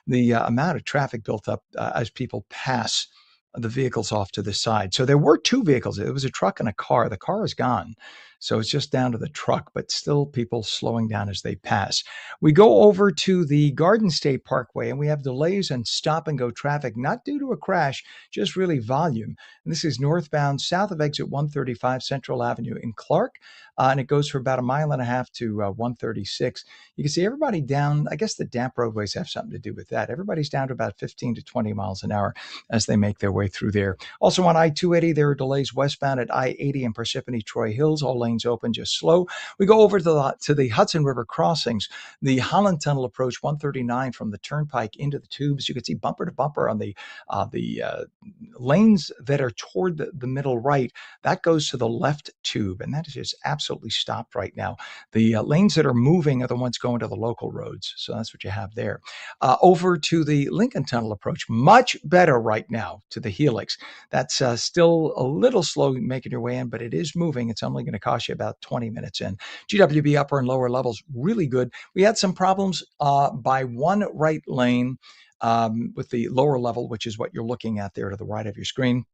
Speaker 1: the amount of traffic built up as people pass the vehicles off to the side. So there were two vehicles. It was a truck and a car. The car is gone. So it's just down to the truck, but still people slowing down as they pass. We go over to the Garden State Parkway and we have delays and stop and go traffic, not due to a crash, just really volume. And this is northbound south of exit 135 Central Avenue in Clark. And it goes for about a mile and a half to 136. You can see everybody down. I guess the damp roadways have something to do with that. Everybody's down to about 15 to 20 miles an hour as they make their way through there. Also on I-280, there are delays westbound at I-80 in Parsippany Troy Hills. All lanes lanes open, just slow. We go over to the Hudson River crossings, the Holland Tunnel approach 139 from the Turnpike into the tubes. You can see bumper to bumper on the lanes that are toward the middle right. That goes to the left tube, and that is just absolutely stopped right now. The lanes that are moving are the ones going to the local roads, so that's what you have there. Over to the Lincoln Tunnel approach, much better right now to the Helix. That's still a little slow making your way in, but it is moving. It's only going to cost you about 20 minutes in. GWB upper and lower levels, really good. We had some problems by one right lane with the lower level, which is what you're looking at there to the right of your screen.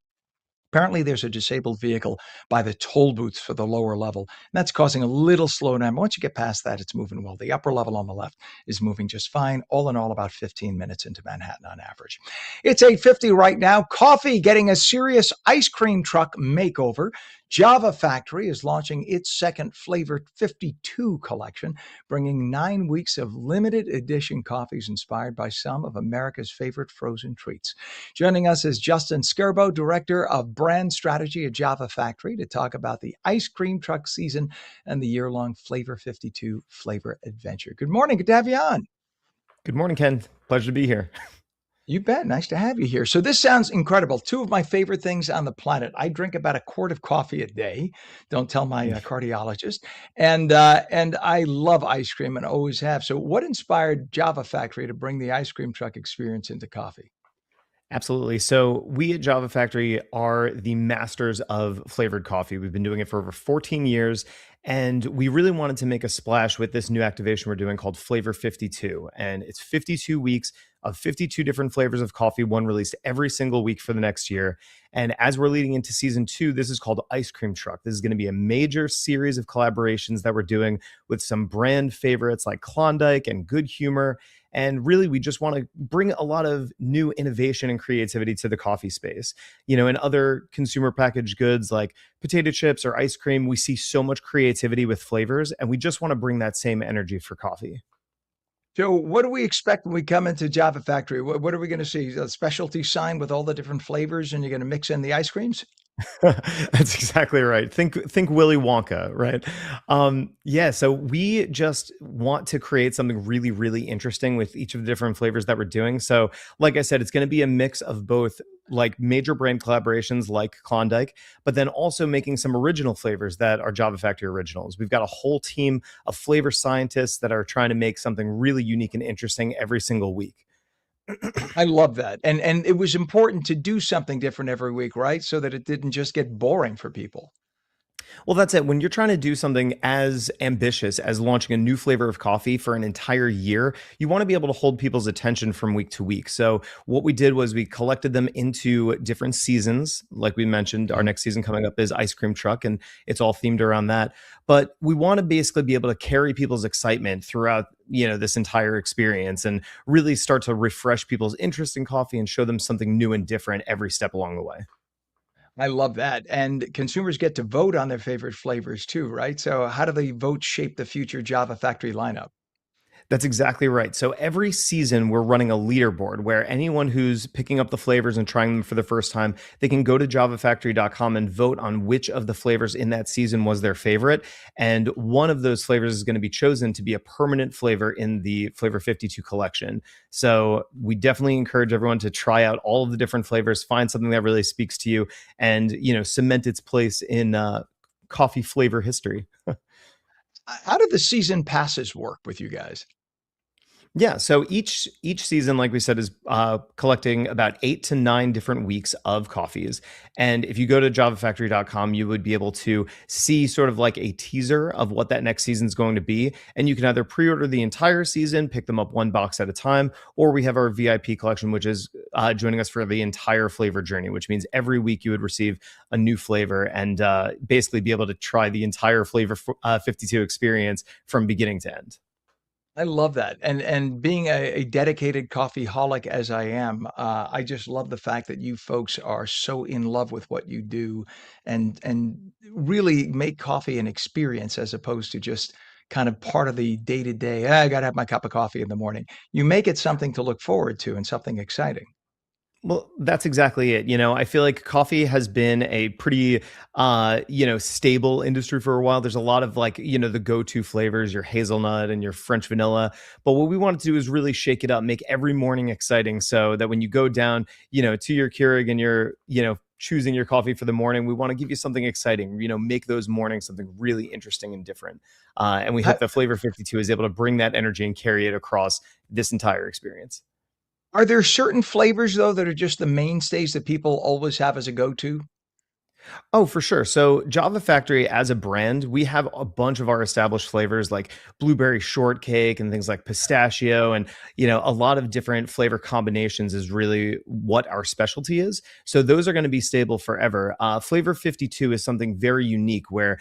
Speaker 1: Apparently, there's a disabled vehicle by the toll booths for the lower level. And that's causing a little slowdown. Once you get past that, it's moving well. The upper level on the left is moving just fine. All in all, about 15 minutes into Manhattan on average. It's 8:50 right now. Coffee getting a serious ice cream truck makeover. Java Factory is launching its second Flavor 52 collection, bringing 9 weeks of limited edition coffees inspired by some of America's favorite frozen treats. Joining us is Justin Skirbo, Director of Brand Strategy at Java Factory, to talk about the ice cream truck season and the year-long Flavor 52 flavor adventure. Good morning. Good to have you on.
Speaker 7: Good morning, Ken. Pleasure to be here.
Speaker 1: You bet. Nice to have you here. So this sounds incredible. Two of my favorite things on the planet. I drink about a quart of coffee a day. Don't tell my cardiologist. And I love ice cream and always have. So what inspired Java Factory to bring the ice cream truck experience into coffee?
Speaker 7: Absolutely. So we at Java Factory are the masters of flavored coffee. We've been doing it for over 14 years, and we really wanted to make a splash with this new activation we're doing called Flavor 52. And it's 52 weeks of 52 different flavors of coffee, one released every single week for the next year. And as we're leading into season 2, this is called Ice Cream Truck. This is going to be a major series of collaborations that we're doing with some brand favorites like Klondike and Good Humor. And really, we just want to bring a lot of new innovation and creativity to the coffee space. You know, in other consumer packaged goods like potato chips or ice cream, we see so much creativity with flavors, and we just want to bring that same energy for coffee.
Speaker 1: So what do we expect when we come into Java Factory? What are we going to see? A specialty sign with all the different flavors, and you're going to mix in the ice creams?
Speaker 7: That's exactly right. Think Willy Wonka, right? Yeah, so we just want to create something really, really interesting with each of the different flavors that we're doing. So, like I said, it's going to be a mix of both like major brand collaborations like Klondike, but then also making some original flavors that are Java Factory originals. We've got a whole team of flavor scientists that are trying to make something really unique and interesting every single week.
Speaker 1: I love that. And it was important to do something different every week, right? So that it didn't just get boring for people.
Speaker 7: Well, that's it. When you're trying to do something as ambitious as launching a new flavor of coffee for an entire year, you want to be able to hold people's attention from week to week. So, what we did was we collected them into different seasons. Like we mentioned, our next season coming up is Ice Cream Truck, and it's all themed around that. But we want to basically be able to carry people's excitement throughout, this entire experience and really start to refresh people's interest in coffee and show them something new and different every step along the way.
Speaker 1: I love that. And consumers get to vote on their favorite flavors too, right? So how do the votes shape the future Java Factory lineup?
Speaker 7: That's exactly right. So every season we're running a leaderboard where anyone who's picking up the flavors and trying them for the first time, they can go to javafactory.com and vote on which of the flavors in that season was their favorite. And one of those flavors is going to be chosen to be a permanent flavor in the Flavor 52 collection. So we definitely encourage everyone to try out all of the different flavors, find something that really speaks to you, and cement its place in coffee flavor history.
Speaker 1: How do the season passes work with you guys?
Speaker 7: Yeah, so each season, like we said, is collecting about 8 to 9 different weeks of coffees. And if you go to javafactory.com, you would be able to see sort of like a teaser of what that next season is going to be. And you can either pre-order the entire season, pick them up one box at a time, or we have our VIP collection, which is joining us for the entire flavor journey, which means every week you would receive a new flavor and basically be able to try the entire Flavor 52 experience from beginning to end.
Speaker 1: I love that. And being a dedicated coffee holic as I am, I just love the fact that you folks are so in love with what you do and really make coffee an experience as opposed to just kind of part of the day to day. I got to have my cup of coffee in the morning. You make it something to look forward to and something exciting.
Speaker 7: Well, that's exactly it. I feel like coffee has been a pretty, stable industry for a while. There's a lot of like, the go-to flavors, your hazelnut and your French vanilla. But what we wanted to do is really shake it up, make every morning exciting so that when you go down, to your Keurig and you're, choosing your coffee for the morning, we want to give you something exciting, make those mornings something really interesting and different. And we
Speaker 1: Ha-
Speaker 7: hope that Flavor 52 is able to bring that energy and carry it across this entire experience.
Speaker 1: Are there certain flavors though that are just the mainstays that people always have as a go-to?
Speaker 7: Oh, for sure. So, Java Factory as a brand, we have a bunch of our established flavors like blueberry shortcake and things like pistachio, and a lot of different flavor combinations is really what our specialty is. So those are going to be stable forever. Flavor 52 is something very unique where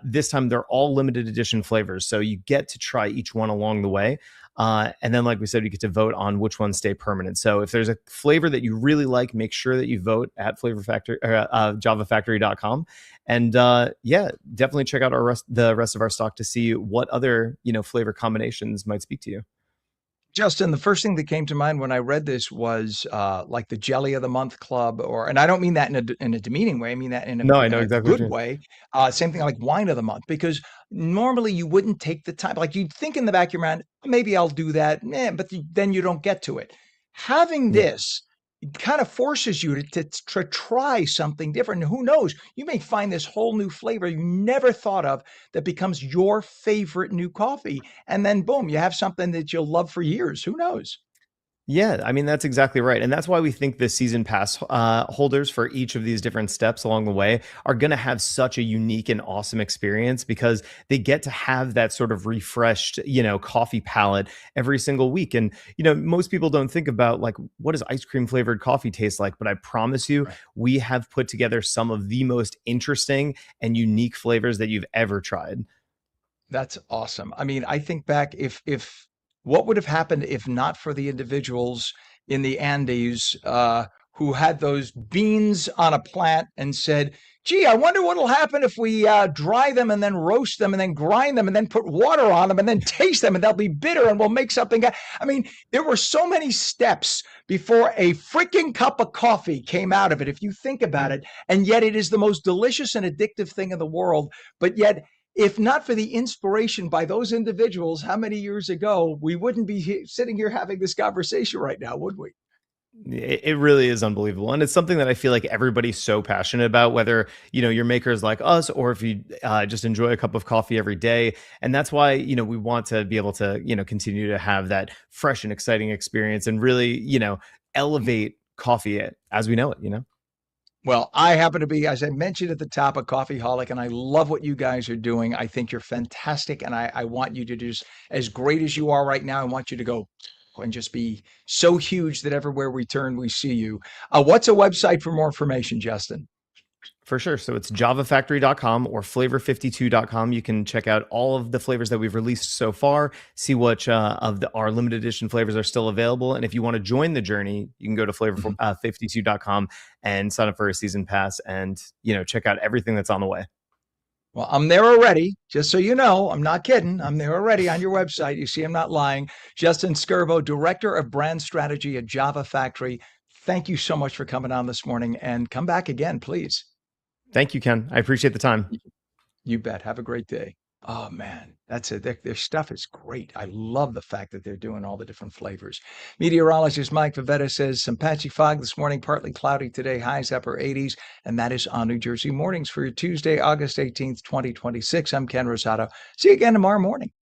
Speaker 7: this time they're all limited edition flavors. So you get to try each one along the way. And then, like we said, you get to vote on which ones stay permanent. So if there's a flavor that you really like, make sure that you vote at Flavor Factory, javafactory.com. And yeah, definitely check out the rest of our stock to see what other, flavor combinations might speak to you.
Speaker 1: Justin, the first thing that came to mind when I read this was like the Jelly of the Month Club, and I don't mean that in a demeaning way. I mean that
Speaker 7: No, I
Speaker 1: in
Speaker 7: know
Speaker 1: a
Speaker 7: exactly what
Speaker 1: good
Speaker 7: you mean.
Speaker 1: way. Same thing like Wine of the Month, because normally you wouldn't take the time. Like you'd think in the back of your mind, maybe I'll do that, but then you don't get to it. Having
Speaker 7: Yeah.
Speaker 1: this kind of forces you to try something different. And who knows? You may find this whole new flavor you never thought of that becomes your favorite new coffee. And then boom, you have something that you'll love for years. Who knows?
Speaker 7: Yeah, I mean, that's exactly right. And that's why we think the season pass holders for each of these different steps along the way are going to have such a unique and awesome experience because they get to have that sort of refreshed, coffee palette every single week. And, most people don't think about like, what does ice cream flavored coffee taste like? But I promise you,
Speaker 1: Right.
Speaker 7: we have put together some of the most interesting and unique flavors that you've ever tried.
Speaker 1: That's awesome. I mean, I think back if what would have happened if not for the individuals in the Andes who had those beans on a plant and said, "Gee, I wonder what'll happen if we dry them and then roast them and then grind them and then put water on them and then taste them and they'll be bitter and we'll make something." I mean, there were so many steps before a freaking cup of coffee came out of it, if you think about it, and yet it is the most delicious and addictive thing in the world. But yet if not for the inspiration by those individuals, how many years ago, we wouldn't be sitting here having this conversation right now, would we?
Speaker 7: It really is unbelievable. And it's something that I feel like everybody's so passionate about, whether, your makers like us or if you just enjoy a cup of coffee every day. And that's why, we want to be able to, continue to have that fresh and exciting experience and really, elevate coffee as we know it.
Speaker 1: Well, I happen to be, as I mentioned at the top, a coffeeholic, and I love what you guys are doing. I think you're fantastic, and I want you to do as great as you are right now. I want you to go and just be so huge that everywhere we turn, we see you. What's a website for more information, Justin?
Speaker 7: For sure. So it's javafactory.com or flavor52.com. You can check out all of the flavors that we've released so far, see which our limited edition flavors are still available. And if you want to join the journey, you can go to flavor52.com and sign up for a season pass and, check out everything that's on the way.
Speaker 1: Well, I'm there already. Just so you know, I'm not kidding. I'm there already on your website. You see, I'm not lying. Justin Skirbo, Director of Brand Strategy at Java Factory. Thank you so much for coming on this morning and come back again, please.
Speaker 7: Thank you, Ken. I appreciate the time.
Speaker 1: You bet. Have a great day. Oh man, that's it. Their stuff is great. I love the fact that they're doing all the different flavors. Meteorologist Mike Favetta says some patchy fog this morning, partly cloudy today, highs upper 80s, and that is on New Jersey mornings for your Tuesday, August 18th, 2026. I'm Ken Rosato. See you again tomorrow morning.